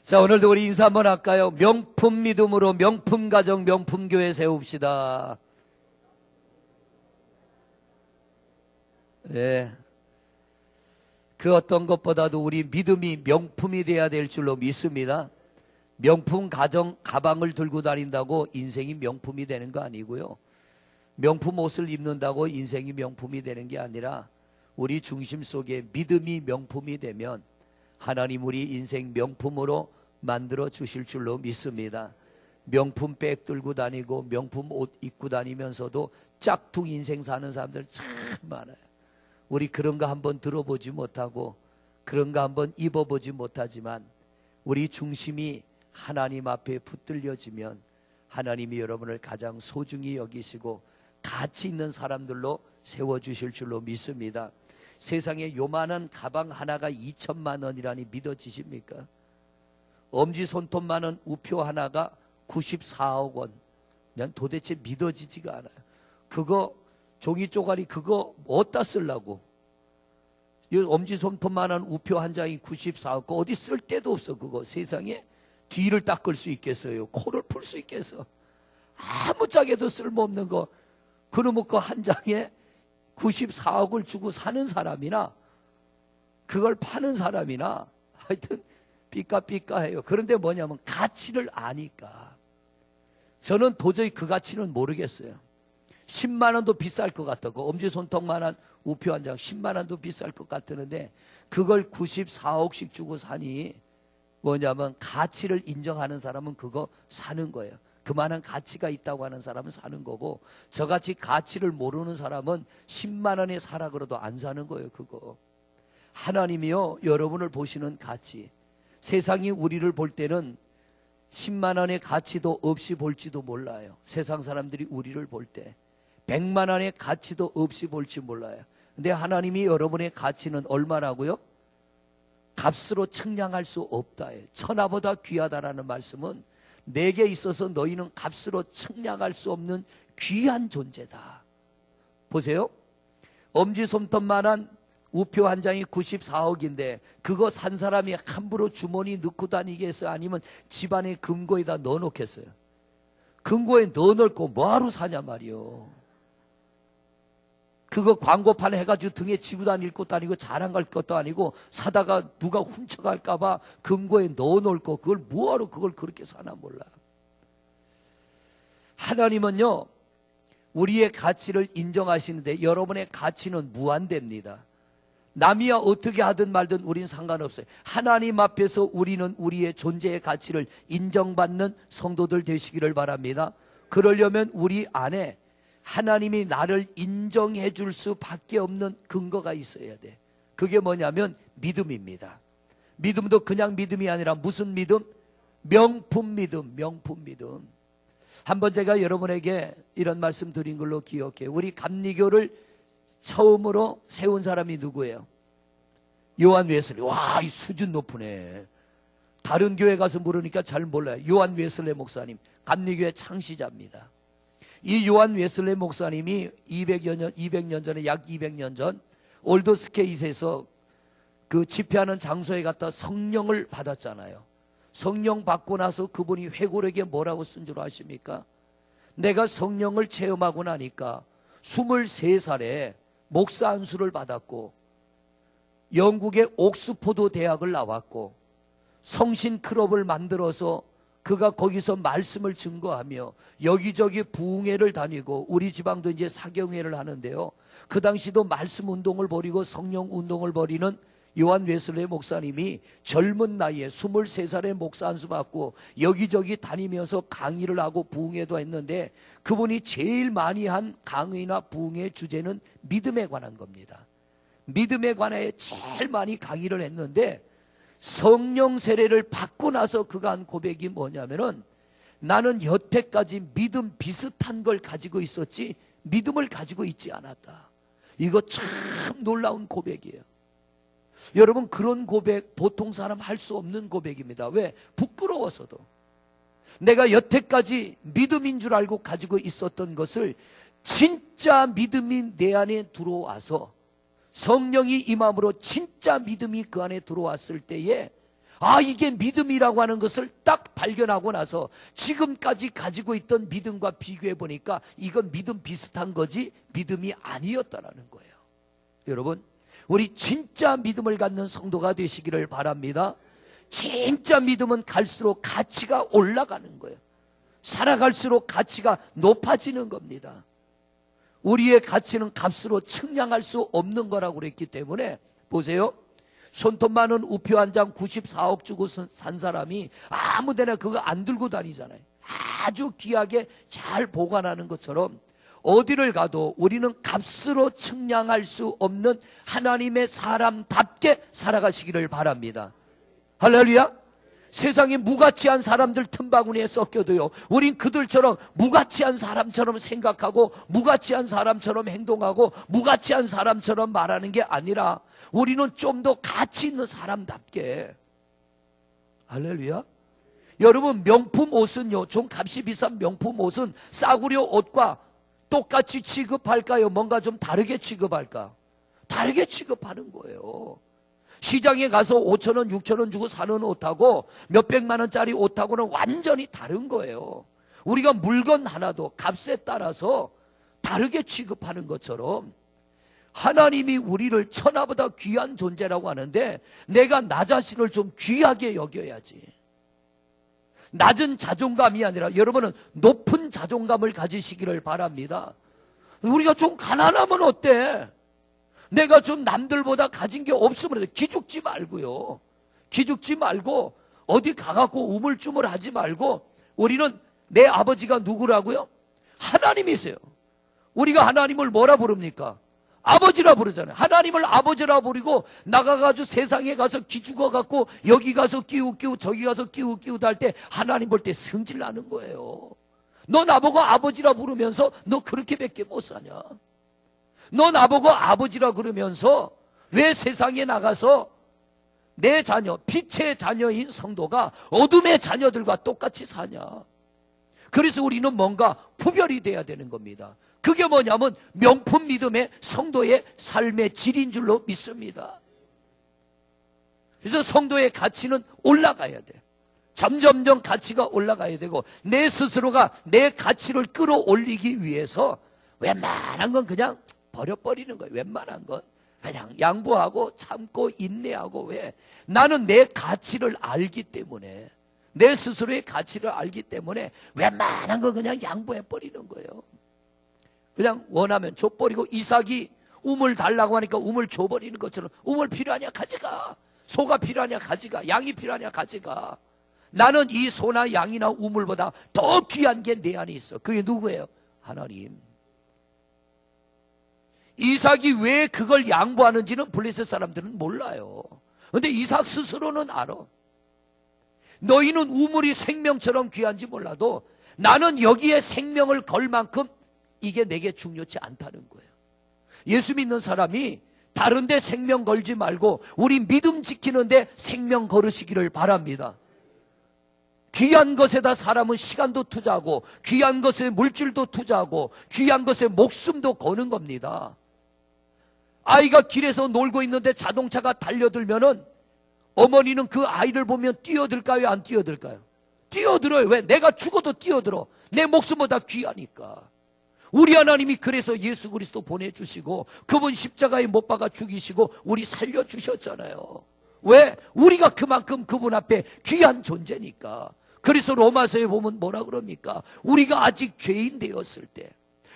자, 오늘도 우리 인사 한번 할까요? 명품 믿음으로 명품 가정, 명품 교회 세웁시다. 예. 그 어떤 것보다도 우리 믿음이 명품이 돼야 될 줄로 믿습니다. 명품 가정, 가방을 들고 다닌다고 인생이 명품이 되는 거 아니고요. 명품 옷을 입는다고 인생이 명품이 되는 게 아니라 우리 중심 속에 믿음이 명품이 되면 하나님 우리 인생 명품으로 만들어 주실 줄로 믿습니다. 명품 백 들고 다니고 명품 옷 입고 다니면서도 짝퉁 인생 사는 사람들 참 많아요. 우리 그런 거 한번 들어보지 못하고 그런 거 한번 입어보지 못하지만 우리 중심이 하나님 앞에 붙들려지면 하나님이 여러분을 가장 소중히 여기시고 가치 있는 사람들로 세워주실 줄로 믿습니다. 세상에 요만한 가방 하나가 2천만 원이라니 믿어지십니까? 엄지손톱만한 우표 하나가 94억 원. 난 도대체 믿어지지가 않아요. 그거 종이 쪼가리 그거 어디다 쓰려고? 이 엄지손톱만한 우표 한 장이 94억. 그거 어디 쓸 데도 없어. 그거 세상에 뒤를 닦을 수 있겠어요? 코를 풀 수 있겠어? 아무짝에도 쓸모없는 거. 그놈의 거 한 장에 94억을 주고 사는 사람이나 그걸 파는 사람이나 하여튼 삐까삐까해요. 그런데 뭐냐면 가치를 아니까. 저는 도저히 그 가치는 모르겠어요. 10만 원도 비쌀 것 같다고. 엄지손톱만한 우표 한 장 10만 원도 비쌀 것 같았는데 그걸 94억씩 주고 사니 뭐냐면 가치를 인정하는 사람은 그거 사는 거예요. 그만한 가치가 있다고 하는 사람은 사는 거고 저같이 가치를 모르는 사람은 10만 원에 사라 그래도 안 사는 거예요. 그거. 하나님이요 여러분을 보시는 가치, 세상이 우리를 볼 때는 10만 원의 가치도 없이 볼지도 몰라요. 세상 사람들이 우리를 볼 때 100만 원의 가치도 없이 볼지 몰라요. 근데 하나님이 여러분의 가치는 얼마라고요? 값으로 측량할 수 없다. 천하보다 귀하다라는 말씀은 내게 있어서 너희는 값으로 측량할 수 없는 귀한 존재다. 보세요. 엄지손톱만한 우표 한 장이 94억인데 그거 산 사람이 함부로 주머니 넣고 다니겠어요? 아니면 집안의 금고에다 넣어놓겠어요? 금고에 넣어놓고 뭐하러 사냐 말이요. 그거 광고판 해가지고 등에 지고 다닐 것도 아니고 자랑 갈 것도 아니고 사다가 누가 훔쳐갈까봐 금고에 넣어놓을 거 그걸 뭐하러 그걸 그렇게 사나 몰라. 하나님은요 우리의 가치를 인정하시는데 여러분의 가치는 무한대입니다. 남이야 어떻게 하든 말든 우린 상관없어요. 하나님 앞에서 우리는 우리의 존재의 가치를 인정받는 성도들 되시기를 바랍니다. 그러려면 우리 안에 하나님이 나를 인정해 줄 수밖에 없는 근거가 있어야 돼. 그게 뭐냐면 믿음입니다. 믿음도 그냥 믿음이 아니라 무슨 믿음? 명품 믿음, 명품 믿음. 한번 제가 여러분에게 이런 말씀 드린 걸로 기억해요. 우리 감리교를 처음으로 세운 사람이 누구예요? 요한 웨슬레. 와, 이 수준 높으네. 다른 교회 가서 물으니까 잘 몰라요. 요한 웨슬레 목사님, 감리교회 창시자입니다. 이 요한 웨슬레 목사님이 200년 전에 약 200년 전 올드스케이트에서 그 집회하는 장소에 갔다 성령을 받았잖아요. 성령 받고 나서 그분이 회고록에 뭐라고 쓴 줄 아십니까? 내가 성령을 체험하고 나니까 23살에 목사 안수를 받았고 영국의 옥스포드 대학을 나왔고 성신 클럽을 만들어서 그가 거기서 말씀을 증거하며 여기저기 부흥회를 다니고 우리 지방도 이제 사경회를 하는데요. 그 당시도 말씀 운동을 벌이고 성령 운동을 벌이는 요한 웨슬레 목사님이 젊은 나이에 23살에 목사 안수 받고 여기저기 다니면서 강의를 하고 부흥회도 했는데 그분이 제일 많이 한 강의나 부흥회 주제는 믿음에 관한 겁니다. 믿음에 관해 제일 많이 강의를 했는데 성령 세례를 받고 나서 그가 한 고백이 뭐냐면은 나는 여태까지 믿음 비슷한 걸 가지고 있었지 믿음을 가지고 있지 않았다. 이거 참 놀라운 고백이에요. 여러분 그런 고백 보통 사람 할 수 없는 고백입니다. 왜? 부끄러워서도. 내가 여태까지 믿음인 줄 알고 가지고 있었던 것을 진짜 믿음이 내 안에 들어와서 성령이 임함으로 진짜 믿음이 그 안에 들어왔을 때에 아, 이게 믿음이라고 하는 것을 딱 발견하고 나서 지금까지 가지고 있던 믿음과 비교해 보니까 이건 믿음 비슷한 거지 믿음이 아니었다라는 거예요. 여러분, 우리 진짜 믿음을 갖는 성도가 되시기를 바랍니다. 진짜 믿음은 갈수록 가치가 올라가는 거예요. 살아갈수록 가치가 높아지는 겁니다. 우리의 가치는 값으로 측량할 수 없는 거라고 그랬기 때문에 보세요. 손톱 많은 우표 한 장 94억 주고 산 사람이 아무데나 그거 안 들고 다니잖아요. 아주 귀하게 잘 보관하는 것처럼 어디를 가도 우리는 값으로 측량할 수 없는 하나님의 사람답게 살아가시기를 바랍니다. 할렐루야. 세상에 무가치한 사람들 틈바구니에 섞여도요, 우린 그들처럼 무가치한 사람처럼 생각하고 무가치한 사람처럼 행동하고 무가치한 사람처럼 말하는 게 아니라 우리는 좀 더 가치 있는 사람답게. 할렐루야. 여러분, 명품 옷은요, 좀 값이 비싼 명품 옷은 싸구려 옷과 똑같이 취급할까요? 뭔가 좀 다르게 취급할까? 다르게 취급하는 거예요. 시장에 가서 5,000원, 6,000원 주고 사는 옷하고 몇백만 원짜리 옷하고는 완전히 다른 거예요. 우리가 물건 하나도 값에 따라서 다르게 취급하는 것처럼 하나님이 우리를 천하보다 귀한 존재라고 하는데 내가 나 자신을 좀 귀하게 여겨야지. 낮은 자존감이 아니라 여러분은 높은 자존감을 가지시기를 바랍니다. 우리가 좀 가난하면 어때? 내가 좀 남들보다 가진 게 없으면 기죽지 말고요. 기죽지 말고 어디 가갖고 우물쭈물하지 말고 우리는 내 아버지가 누구라고요? 하나님이세요. 우리가 하나님을 뭐라 부릅니까? 아버지라 부르잖아요. 하나님을 아버지라 부르고 나가가지고 세상에 가서 기죽어갖고 여기 가서 끼우끼우 저기 가서 끼우끼우 할 때 하나님 볼 때 성질 나는 거예요. 너 나보고 아버지라 부르면서 너 그렇게밖에 못 사냐? 너 나보고 아버지라 그러면서 왜 세상에 나가서 내 자녀, 빛의 자녀인 성도가 어둠의 자녀들과 똑같이 사냐? 그래서 우리는 뭔가 구별이 돼야 되는 겁니다. 그게 뭐냐면 명품 믿음의 성도의 삶의 질인 줄로 믿습니다. 그래서 성도의 가치는 올라가야 돼. 점점점 가치가 올라가야 되고 내 스스로가 내 가치를 끌어올리기 위해서 웬만한 건 그냥 버려버리는 거예요. 웬만한 건 그냥 양보하고 참고 인내하고. 왜? 나는 내 가치를 알기 때문에, 내 스스로의 가치를 알기 때문에 웬만한 건 그냥 양보해버리는 거예요. 그냥 원하면 줘버리고 이삭이 우물 달라고 하니까 우물 줘버리는 것처럼 우물 필요하냐 가져가. 소가 필요하냐 가져가. 양이 필요하냐 가져가. 나는 이 소나 양이나 우물보다 더 귀한 게 내 안에 있어. 그게 누구예요? 하나님. 이삭이 왜 그걸 양보하는지는 블레셋 사람들은 몰라요. 그런데 이삭 스스로는 알아. 너희는 우물이 생명처럼 귀한지 몰라도 나는 여기에 생명을 걸 만큼 이게 내게 중요치 않다는 거예요. 예수 믿는 사람이 다른 데 생명 걸지 말고 우리 믿음 지키는데 생명 걸으시기를 바랍니다. 귀한 것에다 사람은 시간도 투자하고 귀한 것에 물질도 투자하고 귀한 것에 목숨도 거는 겁니다. 아이가 길에서 놀고 있는데 자동차가 달려들면은 어머니는 그 아이를 보면 뛰어들까요? 안 뛰어들까요? 뛰어들어요. 왜? 내가 죽어도 뛰어들어. 내 목숨보다 귀하니까. 우리 하나님이 그래서 예수 그리스도 보내주시고 그분 십자가에 못 박아 죽이시고 우리 살려주셨잖아요. 왜? 우리가 그만큼 그분 앞에 귀한 존재니까. 그래서 로마서에 보면 뭐라 그럽니까? 우리가 아직 죄인 되었을 때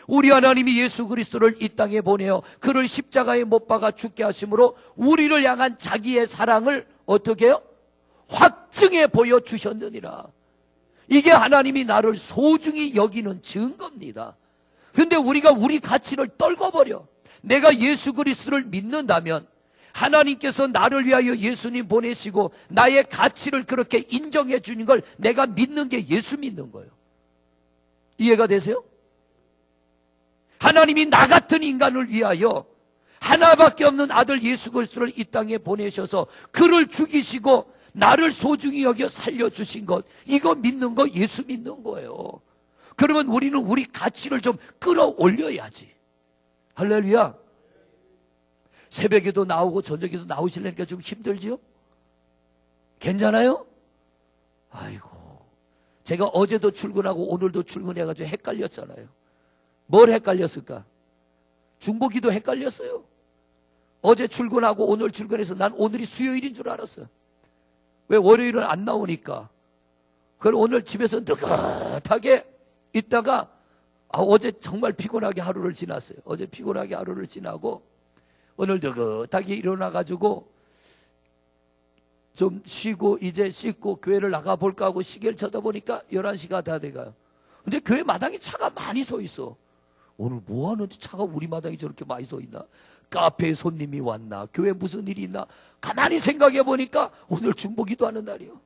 우리 하나님이 예수 그리스도를 이 땅에 보내어 그를 십자가에 못 박아 죽게 하심으로 우리를 향한 자기의 사랑을 어떻게 해요? 확증해 보여주셨느니라. 이게 하나님이 나를 소중히 여기는 증거입니다. 그런데 우리가 우리 가치를 떨궈버려. 내가 예수 그리스도를 믿는다면 하나님께서 나를 위하여 예수님 보내시고 나의 가치를 그렇게 인정해 주는 걸 내가 믿는 게 예수 믿는 거예요. 이해가 되세요? 하나님이 나 같은 인간을 위하여 하나밖에 없는 아들 예수 그리스도를 이 땅에 보내셔서 그를 죽이시고 나를 소중히 여겨 살려주신 것, 이거 믿는 거 예수 믿는 거예요. 그러면 우리는 우리 가치를 좀 끌어올려야지. 할렐루야. 새벽에도 나오고 저녁에도 나오시려니까 좀 힘들지요? 괜찮아요? 아이고, 제가 어제도 출근하고 오늘도 출근해가지고 헷갈렸잖아요. 뭘 헷갈렸을까? 중보기도 헷갈렸어요. 어제 출근하고 오늘 출근해서 난 오늘이 수요일인 줄 알았어요. 왜 월요일은 안 나오니까. 그걸 오늘 집에서 느긋하게 있다가 어제 정말 피곤하게 하루를 지났어요. 어제 피곤하게 하루를 지나고 오늘 느긋하게 일어나가지고 좀 쉬고 이제 씻고 교회를 나가볼까 하고 시계를 쳐다보니까 11시가 다 돼가요. 근데 교회 마당에 차가 많이 서 있어. 오늘 뭐 하는데 차가 우리 마당에 저렇게 많이 서 있나? 카페에 손님이 왔나? 교회 무슨 일이 있나? 가만히 생각해 보니까 오늘 중보기도 하는 날이요.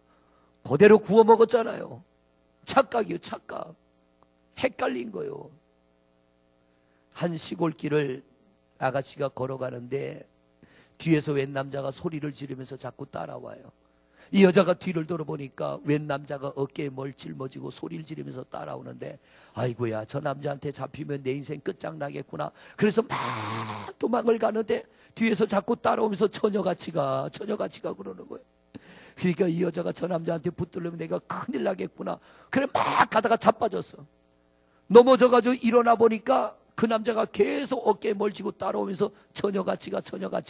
그대로 구워 먹었잖아요. 착각이요, 착각. 헷갈린 거요. 한 시골길을 아가씨가 걸어가는데 뒤에서 웬 남자가 소리를 지르면서 자꾸 따라와요. 이 여자가 뒤를 돌아보니까 웬 남자가 어깨에 뭘 짊어지고 소리를 지르면서 따라오는데 아이고야, 저 남자한테 잡히면 내 인생 끝장나겠구나. 그래서 막 도망을 가는데 뒤에서 자꾸 따라오면서 처녀같이 가 그러는 거예요. 그러니까 이 여자가 저 남자한테 붙들려면 내가 큰일 나겠구나. 그래 막 가다가 자빠졌어. 넘어져가지고 일어나 보니까 그 남자가 계속 어깨에 뭘 쥐고 따라오면서 처녀같이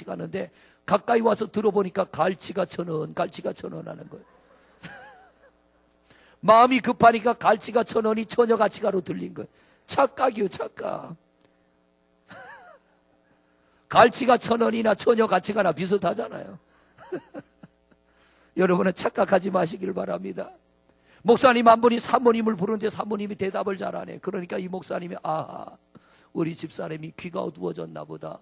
가는데 가까이 와서 들어보니까 갈치가 천원 하는 거예요. 마음이 급하니까 갈치가 천원이 처녀같이 가로 들린 거예요. 착각이요, 착각. 갈치가 천원이나 처녀같이 가나 비슷하잖아요. 여러분은 착각하지 마시길 바랍니다. 목사님 한 분이 사모님을 부르는데 사모님이 대답을 잘 안 해. 그러니까 이 목사님이 우리 집사람이 귀가 어두워졌나 보다.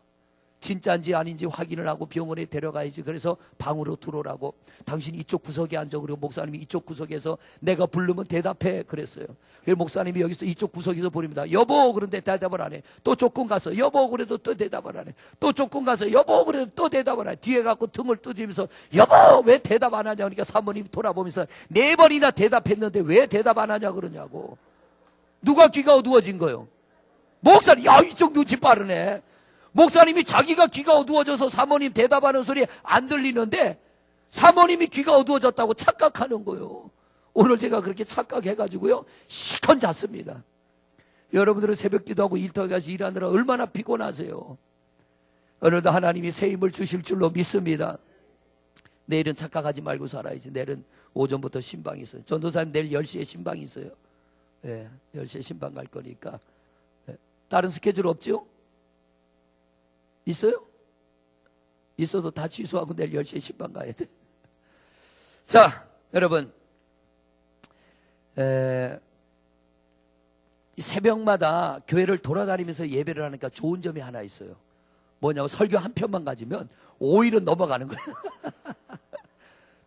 진짜인지 아닌지 확인을 하고 병원에 데려가야지. 그래서 방으로 들어오라고. 당신 이쪽 구석에 앉아. 그리고 목사님이 이쪽 구석에서 내가 부르면 대답해 그랬어요. 그래서 목사님이 여기서 이쪽 구석에서 부릅니다. 여보 그런데 대답을 안 해. 또 조금 가서 여보 그래도 또 대답을 안 해. 또 조금 가서 여보 그래도 또 대답을 안 해. 뒤에 갖고 등을 두드리면서 여보 왜 대답 안 하냐. 그러니까 사모님이 돌아보면서 4번이나 대답했는데 왜 대답 안 하냐 그러냐고. 누가 귀가 어두워진 거요? 목사님. 야, 이쪽 눈치 빠르네. 목사님이 자기가 귀가 어두워져서 사모님 대답하는 소리 안 들리는데 사모님이 귀가 어두워졌다고 착각하는 거예요. 오늘 제가 그렇게 착각해가지고요 시컨 잤습니다. 여러분들은 새벽 기도하고 일터에 가서 일하느라 얼마나 피곤하세요. 오늘도 하나님이 새 힘을 주실 줄로 믿습니다. 내일은 착각하지 말고 살아야지. 내일은 오전부터 신방이 있어요. 전도사님 내일 10시에 신방이 있어요. 10시에 신방 갈 거니까. 다른 스케줄 없죠? 있어요? 있어도 다 취소하고 내일 10시에 신방 가야 돼. 자, 여러분, 새벽마다 교회를 돌아다니면서 예배를 하니까 좋은 점이 하나 있어요. 뭐냐고, 설교 한 편만 가지면 5일은 넘어가는 거예요.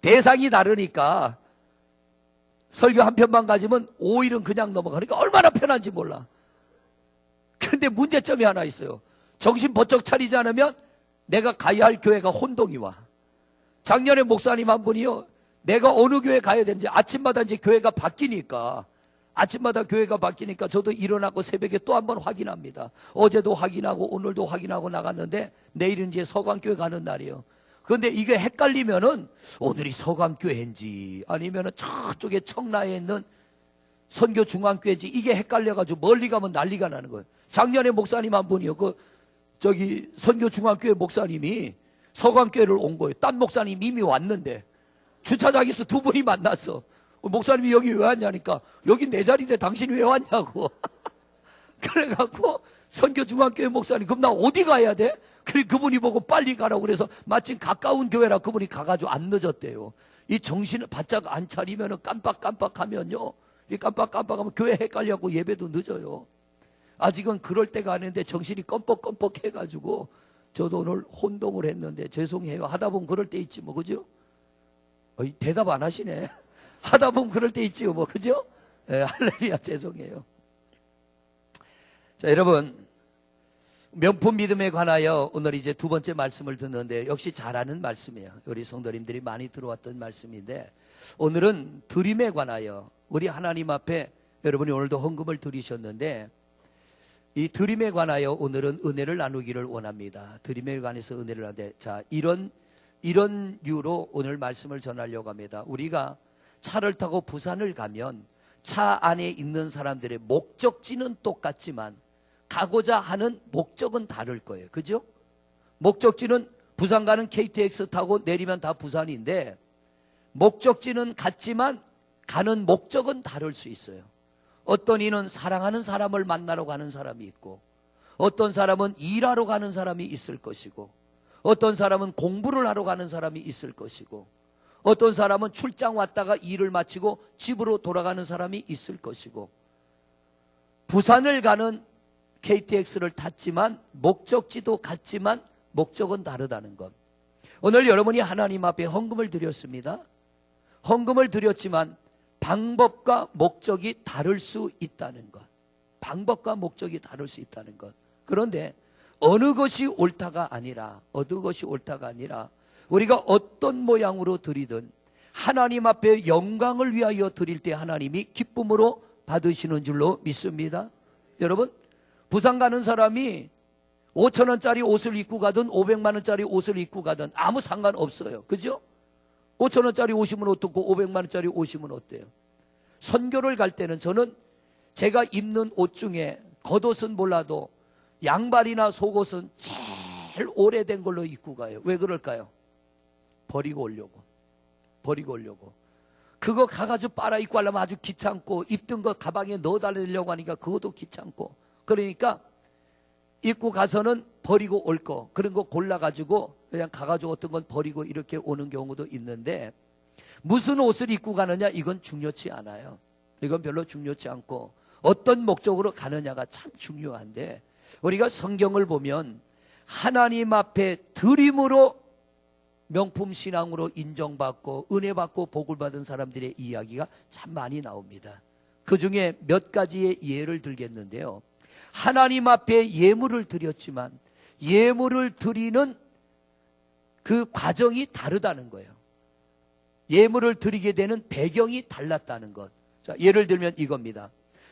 대상이 다르니까 설교 한 편만 가지면 5일은 그냥 넘어가니까 얼마나 편한지 몰라. 그런데 문제점이 하나 있어요. 정신 번쩍 차리지 않으면 내가 가야 할 교회가 혼동이 와. 작년에 목사님 한 분이요, 내가 어느 교회 가야 되는지 아침마다 이제 교회가 바뀌니까 저도 일어나고 새벽에 또 한 번 확인합니다. 어제도 확인하고 오늘도 확인하고 나갔는데 내일은 이제 서강교회 가는 날이에요. 그런데 이게 헷갈리면은 오늘이 서강교회인지 아니면은 저쪽에 청라에 있는 선교중앙교회인지 이게 헷갈려가지고 멀리 가면 난리가 나는 거예요. 작년에 목사님 한 분이요, 선교중앙교회 목사님이 서강교회를 온 거예요. 딴 목사님 이미 왔는데 주차장에서 두 분이 만났어. 목사님이 여기 왜 왔냐니까 여기 내 자리인데 당신이 왜 왔냐고. 그래갖고 선교중앙교회 목사님, 그럼 나 어디 가야 돼? 그래 그분이 보고 빨리 가라고 그래서 마침 가까운 교회라 그분이 가가지고 안 늦었대요. 이 정신을 바짝 안 차리면 깜빡깜빡하면요, 이 깜빡깜빡하면 교회 헷갈려갖고 예배도 늦어요. 아직은 그럴 때가 아닌데 정신이 껌뻑껌뻑 해가지고 저도 오늘 혼동을 했는데 죄송해요. 하다 보면 그럴 때 있지 뭐, 그죠? 대답 안 하시네. 하다 보면 그럴 때 있지요 뭐, 그죠? 할렐루야, 죄송해요. 자, 여러분, 명품 믿음에 관하여 오늘 이제 두 번째 말씀을 듣는데 역시 잘 아는 말씀이에요. 우리 성도님들이 많이 들어왔던 말씀인데 오늘은 드림에 관하여, 우리 하나님 앞에 여러분이 오늘도 헌금을 드리셨는데 이 드림에 관하여 오늘은 은혜를 나누기를 원합니다. 드림에 관해서 은혜를 하는데, 자, 이런 이런 이유로 오늘 말씀을 전하려고 합니다. 우리가 차를 타고 부산을 가면 차 안에 있는 사람들의 목적지는 똑같지만 가고자 하는 목적은 다를 거예요. 그죠? 목적지는 부산 가는 KTX 타고 내리면 다 부산인데 목적지는 같지만 가는 목적은 다를 수 있어요. 어떤 이는 사랑하는 사람을 만나러 가는 사람이 있고 어떤 사람은 일하러 가는 사람이 있을 것이고 어떤 사람은 공부를 하러 가는 사람이 있을 것이고 어떤 사람은 출장 왔다가 일을 마치고 집으로 돌아가는 사람이 있을 것이고 부산을 가는 KTX를 탔지만 목적지도 같지만 목적은 다르다는 것. 오늘 여러분이 하나님 앞에 헌금을 드렸습니다. 헌금을 드렸지만 방법과 목적이 다를 수 있다는 것. 방법과 목적이 다를 수 있다는 것. 그런데 어느 것이 옳다가 아니라 우리가 어떤 모양으로 드리든 하나님 앞에 영광을 위하여 드릴 때 하나님이 기쁨으로 받으시는 줄로 믿습니다. 여러분, 부산 가는 사람이 5,000원짜리 옷을 입고 가든 500만 원짜리 옷을 입고 가든 아무 상관없어요. 그죠? 5,000원짜리 옷이면 어떻고 500만 원짜리 옷이면 어때요? 선교를 갈 때는 저는 제가 입는 옷 중에 겉옷은 몰라도 양말이나 속옷은 제일 오래된 걸로 입고 가요. 왜 그럴까요? 버리고 오려고. 그거 가가지고 빨아 입고 하려면 아주 귀찮고 입던 거 가방에 넣어달라고 하니까 그것도 귀찮고 그러니까 입고 가서는 버리고 올 거 그런 거 골라가지고 그냥 가가지고 어떤 건 버리고 이렇게 오는 경우도 있는데 무슨 옷을 입고 가느냐 이건 중요치 않아요. 이건 별로 중요치 않고 어떤 목적으로 가느냐가 참 중요한데 우리가 성경을 보면 하나님 앞에 드림으로 명품 신앙으로 인정받고 은혜받고 복을 받은 사람들의 이야기가 참 많이 나옵니다. 그 중에 몇 가지의 예를 들겠는데요. 하나님 앞에 예물을 드렸지만 예물을 드리는 그 과정이 다르다는 거예요. 예물을 드리게 되는 배경이 달랐다는 것. 자, 예를 들면 이겁니다.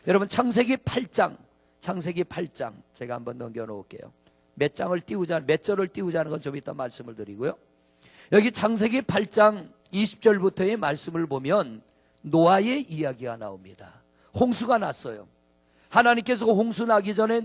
여러분 창세기 8장 제가 한번 넘겨놓을게요. 몇 절을 띄우자는 건 좀 이따 말씀을 드리고요. 여기 창세기 8장 20절부터의 말씀을 보면 노아의 이야기가 나옵니다. 홍수가 났어요. 하나님께서 홍수 나기 전에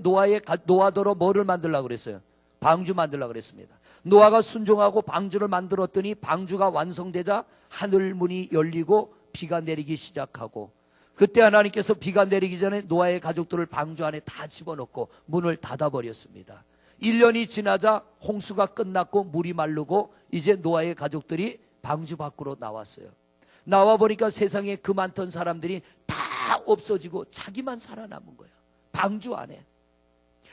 노아더러 뭐를 만들려고 그랬어요? 방주 만들려고 그랬습니다. 노아가 순종하고 방주를 만들었더니 방주가 완성되자 하늘 문이 열리고 비가 내리기 시작하고 그때 하나님께서 비가 내리기 전에 노아의 가족들을 방주 안에 다 집어넣고 문을 닫아버렸습니다. 1년이 지나자 홍수가 끝났고 물이 마르고 이제 노아의 가족들이 방주 밖으로 나왔어요. 나와보니까 세상에 그 많던 사람들이 다 없어지고 자기만 살아남은 거예요. 방주 안에.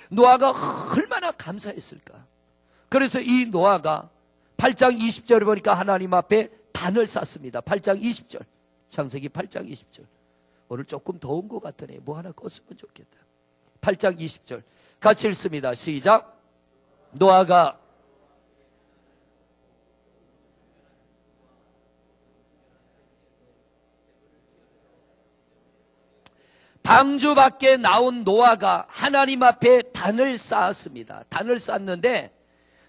노아가 얼마나 감사했을까. 그래서 이 노아가 8장 20절에 보니까 하나님 앞에 단을 쌓습니다. 8장 20절. 창세기 8장 20절. 오늘 조금 더운 것 같으네. 뭐 하나 껐으면 좋겠다. 8장 20절. 같이 읽습니다. 시작. 노아가 방주 밖에 나온 노아가 하나님 앞에 단을 쌓았습니다. 단을 쌓는데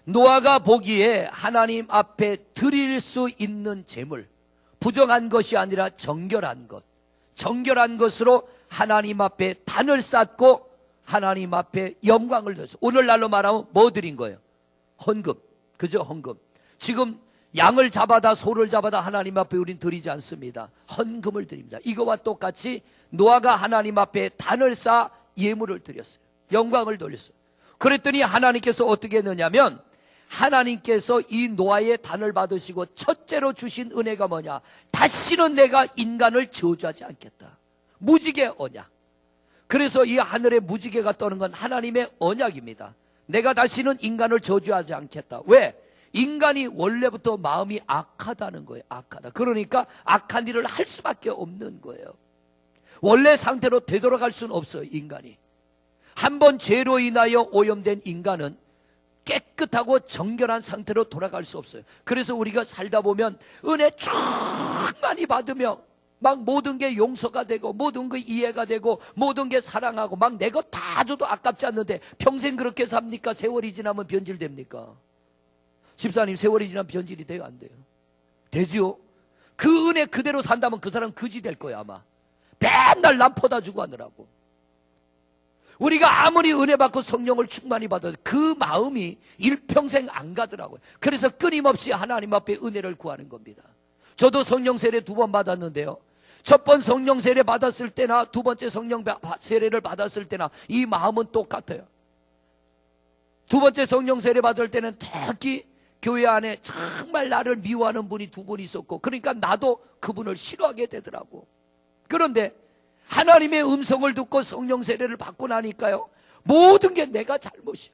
노아가 보기에 하나님 앞에 드릴 수 있는 제물, 부정한 것이 아니라 정결한 것으로 하나님 앞에 단을 쌓고 하나님 앞에 영광을 드렸어요. 오늘날로 말하면 뭐 드린 거예요? 헌금. 그죠? 헌금. 지금 양을 잡아다 소를 잡아다 하나님 앞에 우린 드리지 않습니다. 헌금을 드립니다. 이거와 똑같이 노아가 하나님 앞에 단을 쌓아 예물을 드렸어요. 영광을 돌렸어요. 그랬더니 하나님께서 어떻게 했느냐면 하나님께서 이 노아의 단을 받으시고 첫째로 주신 은혜가 뭐냐? 다시는 내가 인간을 저주하지 않겠다. 무지개 언약. 그래서 이 하늘에 무지개가 떠는 건 하나님의 언약입니다. 내가 다시는 인간을 저주하지 않겠다. 왜? 인간이 원래부터 마음이 악하다는 거예요. 악하다. 그러니까 악한 일을 할 수밖에 없는 거예요. 원래 상태로 되돌아갈 수는 없어요. 인간이. 한번 죄로 인하여 오염된 인간은 깨끗하고 정결한 상태로 돌아갈 수 없어요. 그래서 우리가 살다 보면 은혜 충만히 받으며 막 모든 게 용서가 되고 모든 게 이해가 되고 모든 게 사랑하고 막 내 것 다 줘도 아깝지 않는데 평생 그렇게 삽니까? 세월이 지나면 변질됩니까? 집사님 세월이 지나면 변질이 돼요, 안 돼요? 되지요? 그 은혜 그대로 산다면 그 사람 거지 될 거야 아마. 맨날 남 퍼다 주고 하느라고. 우리가 아무리 은혜 받고 성령을 충만히 받아도 그 마음이 일평생 안 가더라고요. 그래서 끊임없이 하나님 앞에 은혜를 구하는 겁니다. 저도 성령 세례 2번 받았는데요. 첫 번 성령 세례 받았을 때나 두 번째 성령 세례를 받았을 때나 이 마음은 똑같아요. 두 번째 성령 세례 받을 때는 특히 교회 안에 정말 나를 미워하는 분이 2분 있었고, 그러니까 나도 그분을 싫어하게 되더라고. 그런데 하나님의 음성을 듣고 성령 세례를 받고 나니까요, 모든 게 내가 잘못이야.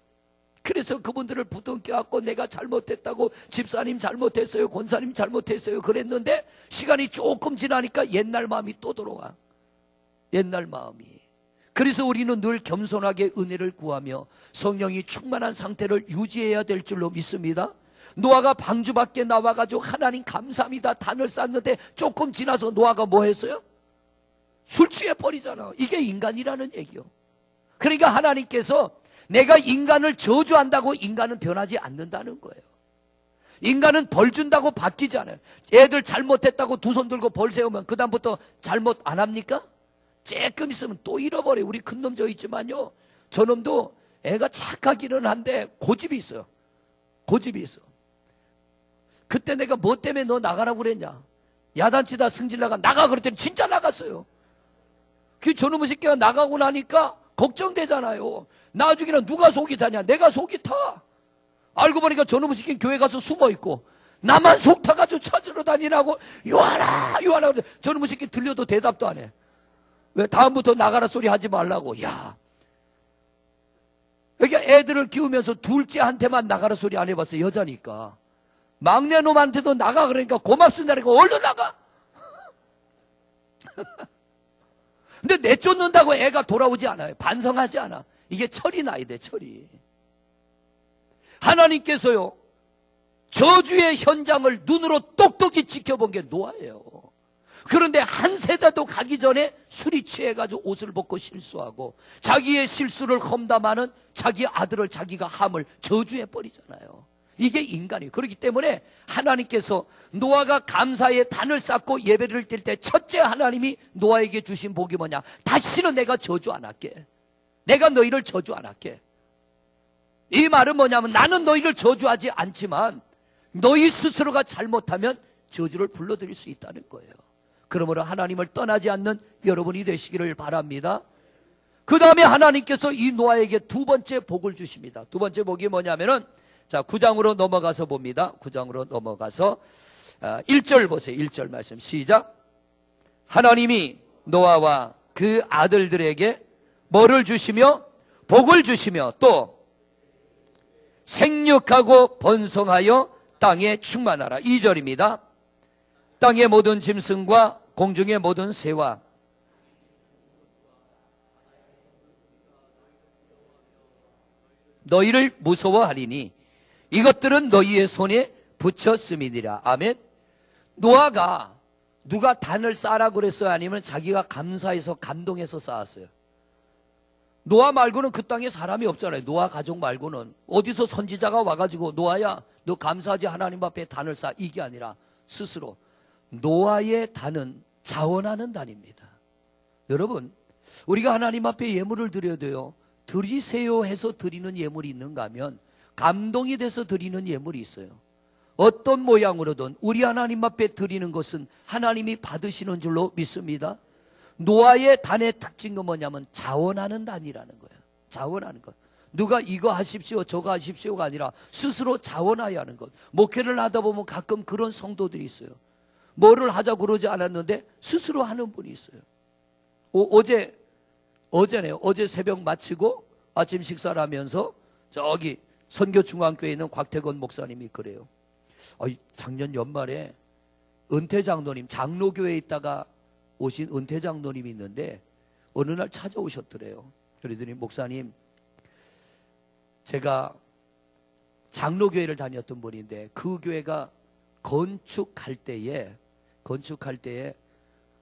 그래서 그분들을 부둥켜갖고 내가 잘못했다고, 집사님 잘못했어요, 권사님 잘못했어요 그랬는데 시간이 조금 지나니까 옛날 마음이 또 돌아와. 옛날 마음이. 그래서 우리는 늘 겸손하게 은혜를 구하며 성령이 충만한 상태를 유지해야 될 줄로 믿습니다. 노아가 방주 밖에 나와가지고 하나님 감사합니다 단을 쌌는데 조금 지나서 노아가 뭐 했어요? 술 취해 버리잖아. 이게 인간이라는 얘기요. 그러니까 하나님께서 내가 인간을 저주한다고 인간은 변하지 않는다는 거예요. 인간은 벌 준다고 바뀌지 않아요. 애들 잘못했다고 두 손 들고 벌 세우면 그 다음부터 잘못 안 합니까? 조금 있으면 또 잃어버려. 우리 큰놈 저 있지만요, 저놈도 애가 착하기는 한데 고집이 있어요. 고집이 있어. 그때 내가 뭐 때문에 너 나가라고 그랬냐, 야단치다 승질 나가 그랬더니 진짜 나갔어요. 그 저놈의 새끼가 나가고 나니까 걱정되잖아요. 나중에는 누가 속이 타냐? 내가 속이 타. 알고 보니까 저놈의 새끼는 교회 가서 숨어있고 나만 속 타가지고 찾으러 다니라고 요하나 그래. 저놈의 새끼 들려도 대답도 안 해. 왜? 다음부터 나가라 소리 하지 말라고. 야, 그러니까 애들을 키우면서 둘째한테만 나가라 소리 안 해봤어. 여자니까. 막내 놈한테도 나가 그러니까 고맙습니다니까 얼른 나가. 근데 내쫓는다고 애가 돌아오지 않아요. 반성하지 않아. 이게 철이 나야 돼, 철이. 하나님께서요, 저주의 현장을 눈으로 똑똑히 지켜본 게 노아예요. 그런데 한 세대도 가기 전에 술이 취해가지고 옷을 벗고 실수하고 자기의 실수를 험담하는 자기 아들을 자기가 함을 저주해버리잖아요. 이게 인간이에요. 그렇기 때문에 하나님께서 노아가 감사의 단을 쌓고 예배를 드릴 때 첫째 하나님이 노아에게 주신 복이 뭐냐? 다시는 내가 저주 안 할게. 내가 너희를 저주 안 할게. 이 말은 뭐냐면 나는 너희를 저주하지 않지만 너희 스스로가 잘못하면 저주를 불러들일 수 있다는 거예요. 그러므로 하나님을 떠나지 않는 여러분이 되시기를 바랍니다. 그 다음에 하나님께서 이 노아에게 두 번째 복을 주십니다. 두 번째 복이 뭐냐면은, 자, 9장으로 넘어가서 봅니다. 9장으로 넘어가서 1절 보세요. 1절 말씀 시작. 하나님이 노아와 그 아들들에게 뭐를 주시며? 복을 주시며 또 생육하고 번성하여 땅에 충만하라. 2절입니다. 땅의 모든 짐승과 공중의 모든 새와 너희를 무서워하리니 이것들은 너희의 손에 붙였음이니라. 아멘. 노아가 누가 단을 쌓으라 그랬어요? 아니면 자기가 감사해서 감동해서 쌓았어요? 노아 말고는 그 땅에 사람이 없잖아요. 노아 가족 말고는. 어디서 선지자가 와가지고 노아야 너 감사하지 하나님 앞에 단을 쌓아, 이게 아니라 스스로. 노아의 단은 자원하는 단입니다. 여러분, 우리가 하나님 앞에 예물을 드려야 돼요. 드리세요 해서 드리는 예물이 있는가 하면 감동이 돼서 드리는 예물이 있어요. 어떤 모양으로든 우리 하나님 앞에 드리는 것은 하나님이 받으시는 줄로 믿습니다. 노아의 단의 특징은 뭐냐면 자원하는 단이라는 거예요. 자원하는 것. 누가 이거 하십시오 저거 하십시오가 아니라 스스로 자원하여 하는 것. 목회를 하다 보면 가끔 그런 성도들이 있어요. 뭐를 하자고 그러지 않았는데 스스로 하는 분이 있어요. 어제네요. 어제 새벽 마치고 아침 식사를 하면서 저기 선교중앙교회에 있는 곽태건 목사님이 그래요. 작년 연말에 은퇴장로님, 장로교회에 있다가 오신 은퇴장로님이 있는데 어느 날 찾아오셨더래요. 그러더니 목사님, 제가 장로교회를 다녔던 분인데 그 교회가 건축할 때에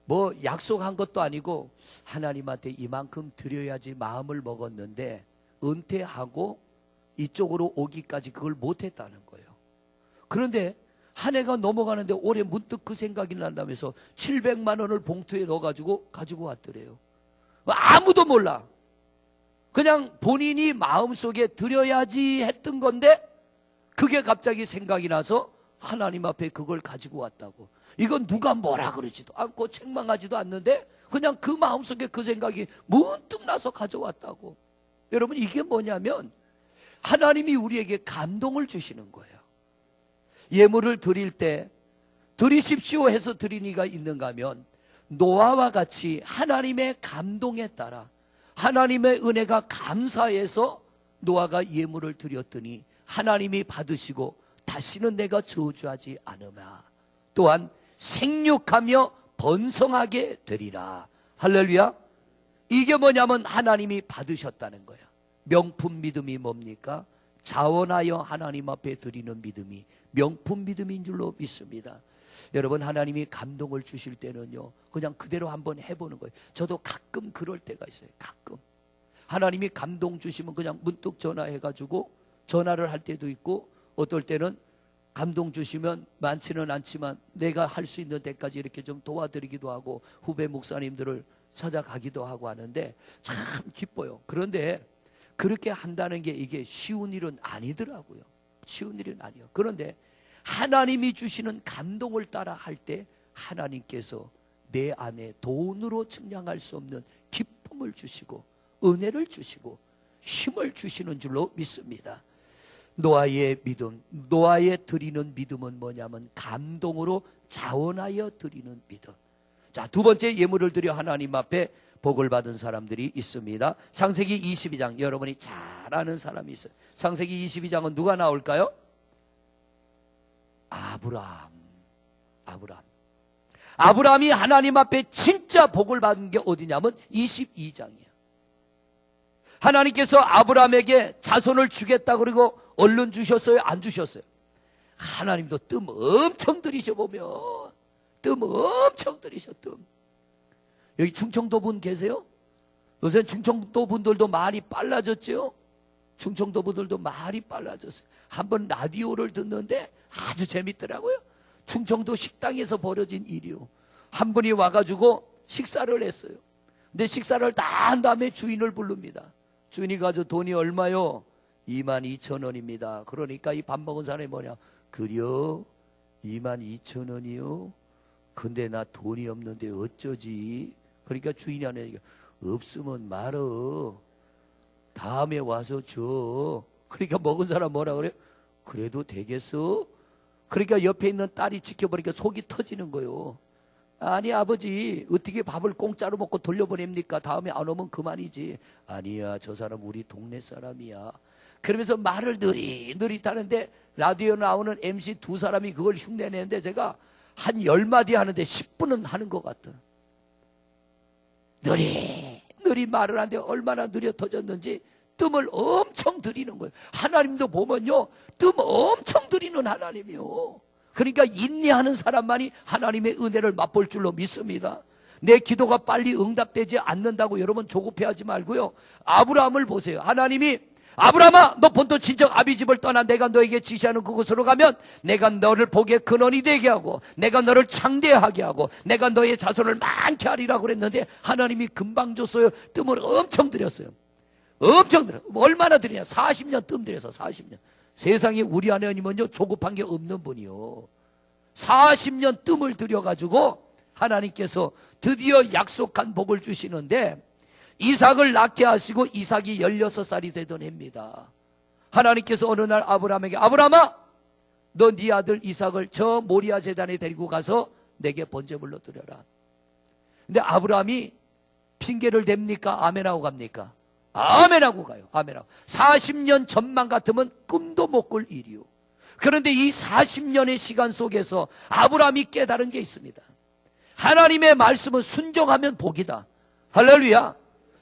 뭐 약속한 것도 아니고 하나님한테 이만큼 드려야지 마음을 먹었는데 은퇴하고 이쪽으로 오기까지 그걸 못했다는 거예요. 그런데 한 해가 넘어가는데 올해 문득 그 생각이 난다면서 700만 원을 봉투에 넣어가지고 가지고 왔더래요. 아무도 몰라. 그냥 본인이 마음속에 드려야지 했던 건데 그게 갑자기 생각이 나서 하나님 앞에 그걸 가지고 왔다고. 이건 누가 뭐라 그러지도 않고 책망하지도 않는데 그냥 그 마음속에 그 생각이 문득 나서 가져왔다고. 여러분, 이게 뭐냐면 하나님이 우리에게 감동을 주시는 거예요. 예물을 드릴 때 드리십시오 해서 드린 이가 있는가 하면 노아와 같이 하나님의 감동에 따라 하나님의 은혜가 감사해서 노아가 예물을 드렸더니 하나님이 받으시고 다시는 내가 저주하지 않으마. 또한 생육하며 번성하게 되리라. 할렐루야. 이게 뭐냐면 하나님이 받으셨다는 거야. 명품 믿음이 뭡니까? 자원하여 하나님 앞에 드리는 믿음이 명품 믿음인 줄로 믿습니다. 여러분, 하나님이 감동을 주실 때는요 그냥 그대로 한번 해보는 거예요. 저도 가끔 그럴 때가 있어요. 가끔 하나님이 감동 주시면 그냥 문득 전화해가지고 전화를 할 때도 있고, 어떨 때는 감동 주시면 많지는 않지만 내가 할 수 있는 데까지 이렇게 좀 도와드리기도 하고 후배 목사님들을 찾아가기도 하고 하는데 참 기뻐요. 그런데 그렇게 한다는 게 이게 쉬운 일은 아니더라고요. 쉬운 일은 아니에요. 그런데 하나님이 주시는 감동을 따라 할 때 하나님께서 내 안에 돈으로 측량할 수 없는 기쁨을 주시고 은혜를 주시고 힘을 주시는 줄로 믿습니다. 노아의 믿음, 노아의 드리는 믿음은 뭐냐면 감동으로 자원하여 드리는 믿음. 자, 두 번째 예물을 드려 하나님 앞에 복을 받은 사람들이 있습니다. 창세기 22장, 여러분이 잘 아는 사람이 있어요. 창세기 22장은 누가 나올까요? 아브라함이 하나님 앞에 진짜 복을 받은 게 어디냐면 22장이에요. 하나님께서 아브라함에게 자손을 주겠다 그러고 얼른 주셨어요? 안 주셨어요? 하나님도 뜸 엄청 들이셔 보면 뜸 엄청 들이셔. 뜸. 여기 충청도 분 계세요? 요새 충청도 분들도 말이 빨라졌죠? 충청도 분들도 말이 빨라졌어요. 한번 라디오를 듣는데 아주 재밌더라고요. 충청도 식당에서 벌어진 일이요. 한 분이 와가지고 식사를 했어요. 근데 식사를 다 한 다음에 주인을 부릅니다. 주인이 가지고 돈이 얼마요? 22,000원입니다. 그러니까 이 밥 먹은 사람이 뭐냐? 그려? 22,000원이요? 근데 나 돈이 없는데 어쩌지? 그러니까 주인이 하는 없으면 말어. 다음에 와서 줘. 그러니까 먹은 사람 뭐라 그래요? 그래도 되겠어? 그러니까 옆에 있는 딸이 지켜보니까 속이 터지는 거예요. 아니 아버지, 어떻게 밥을 공짜로 먹고 돌려보냅니까? 다음에 안 오면 그만이지. 아니야, 저 사람 우리 동네 사람이야. 그러면서 말을 느릿느릿 하는데 라디오 나오는 MC 두 사람이 그걸 흉내내는데 제가 한 10마디 하는데 10분은 하는 것 같아. 느릿느릿 말을 하는데 얼마나 느려 터졌는지 뜸을 엄청 들이는 거예요. 하나님도 보면요, 뜸 엄청 들이는 하나님이요. 그러니까 인내하는 사람만이 하나님의 은혜를 맛볼 줄로 믿습니다. 내 기도가 빨리 응답되지 않는다고 여러분 조급해하지 말고요. 아브라함을 보세요. 하나님이 아브라함아, 너 본토 친척 아비집을 떠나 내가 너에게 지시하는 그곳으로 가면 내가 너를 복의 근원이 되게 하고 내가 너를 창대하게 하고 내가 너의 자손을 많게 하리라고 그랬는데 하나님이 금방 줬어요. 뜸을 엄청 들였어요. 엄청 들여. 얼마나 들이냐? 40년 뜸 들여서 40년. 세상에 우리 하나님은요 조급한 게 없는 분이요. 40년 뜸을 들여가지고 하나님께서 드디어 약속한 복을 주시는데 이삭을 낳게 하시고 이삭이 16살이 되던 해입니다. 하나님께서 어느 날 아브라함에게 아브라함아, 너 네 아들 이삭을 저 모리아 제단에 데리고 가서 내게 번제물로 드려라. 근데 아브라함이 핑계를 댑니까? 아멘하고 갑니까? 아멘하고 가요. 아멘하고. 40년 전만 같으면 꿈도 못 꿀 일이요. 그런데 이 40년의 시간 속에서 아브라함이 깨달은 게 있습니다. 하나님의 말씀은 순종하면 복이다. 할렐루야.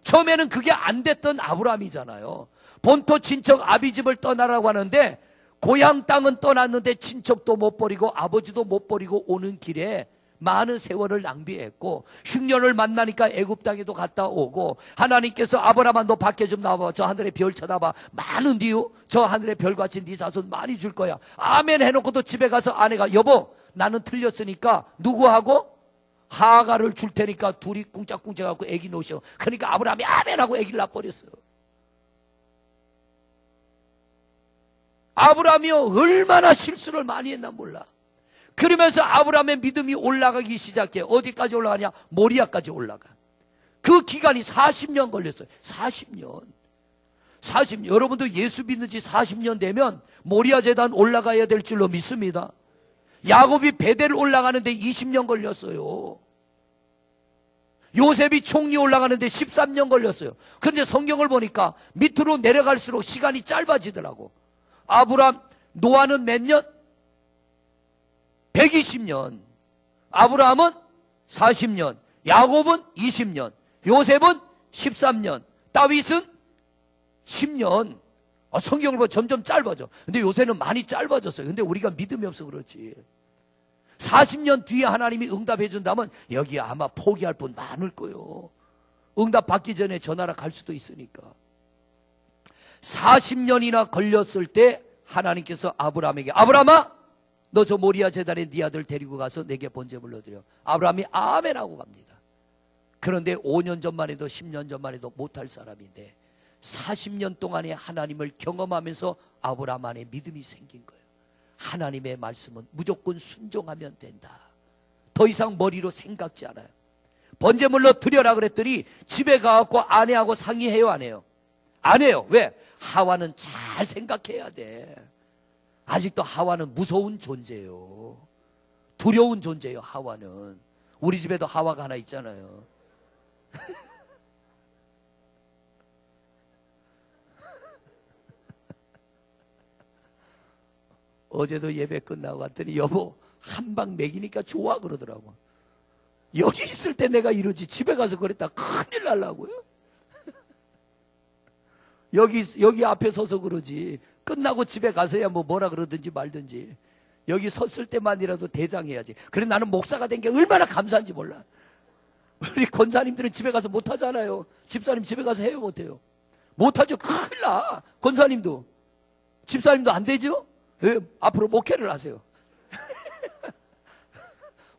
처음에는 그게 안 됐던 아브라함이잖아요. 본토 친척 아비집을 떠나라고 하는데 고향 땅은 떠났는데 친척도 못 버리고 아버지도 못 버리고 오는 길에 많은 세월을 낭비했고, 흉년을 만나니까 애굽 땅에도 갔다 오고, 하나님께서 아브라함아 너 밖에 좀 나와봐, 저 하늘의 별 쳐다봐, 많은 이유 저 하늘의 별같이 네 자손 많이 줄 거야. 아멘 해놓고도 집에 가서 아내가 여보 나는 틀렸으니까 누구하고? 하가를 줄 테니까 둘이 꿍짝꿍짝하고 애기 놓으셔. 그러니까 아브라함이 아멘하고 애기를 낳아버렸어요. 아브라함이 얼마나 실수를 많이 했나 몰라. 그러면서 아브라함의 믿음이 올라가기 시작해. 어디까지 올라가냐? 모리아까지 올라가. 그 기간이 40년 걸렸어요. 40년. 여러분도 예수 믿는 지 40년 되면 모리아 제단 올라가야 될 줄로 믿습니다. 야곱이 베델 올라가는데 20년 걸렸어요. 요셉이 총리 올라가는데 13년 걸렸어요. 그런데 성경을 보니까 밑으로 내려갈수록 시간이 짧아지더라고. 아브람, 노아는 몇 년? 120년. 아브라함은 40년. 야곱은 20년. 요셉은 13년. 다윗은 10년. 성경을 보면 점점 짧아져. 근데 요새는 많이 짧아졌어요. 근데 우리가 믿음이 없어 그렇지. 40년 뒤에 하나님이 응답해 준다면 여기 아마 포기할 분 많을 거예요. 응답 받기 전에 전화라 갈 수도 있으니까. 40년이나 걸렸을 때 하나님께서 아브라함에게 아브라함아 너 저 모리아 제단에 네 아들 데리고 가서 내게 번제물로 드려. 아브라함이 아멘하고 갑니다. 그런데 5년 전만 해도 10년 전만 해도 못할 사람인데 40년 동안에 하나님을 경험하면서 아브라함 안에 믿음이 생긴 거예요. 하나님의 말씀은 무조건 순종하면 된다. 더 이상 머리로 생각지 않아요. 번제물로 드려라 그랬더니 집에 가갖고 아내하고 상의해요 안 해요? 안 해요. 왜? 하와는 잘 생각해야 돼. 아직도 하와는 무서운 존재예요. 두려운 존재예요. 하와는. 우리 집에도 하와가 하나 있잖아요. 어제도 예배 끝나고 갔더니 여보 한 방 먹이니까 좋아 그러더라고. 여기 있을 때 내가 이러지 집에 가서 그랬다 큰일 날라고요. 여기 앞에 서서 그러지 끝나고 집에 가서야 뭐라 그러든지 말든지 여기 섰을 때만이라도 대장해야지. 그래 나는 목사가 된 게 얼마나 감사한지 몰라. 우리 권사님들은 집에 가서 못하잖아요. 집사님 집에 가서 해요 못해요? 못하죠. 큰일 나. 권사님도 집사님도 안 되죠. 왜? 앞으로 목회를 하세요.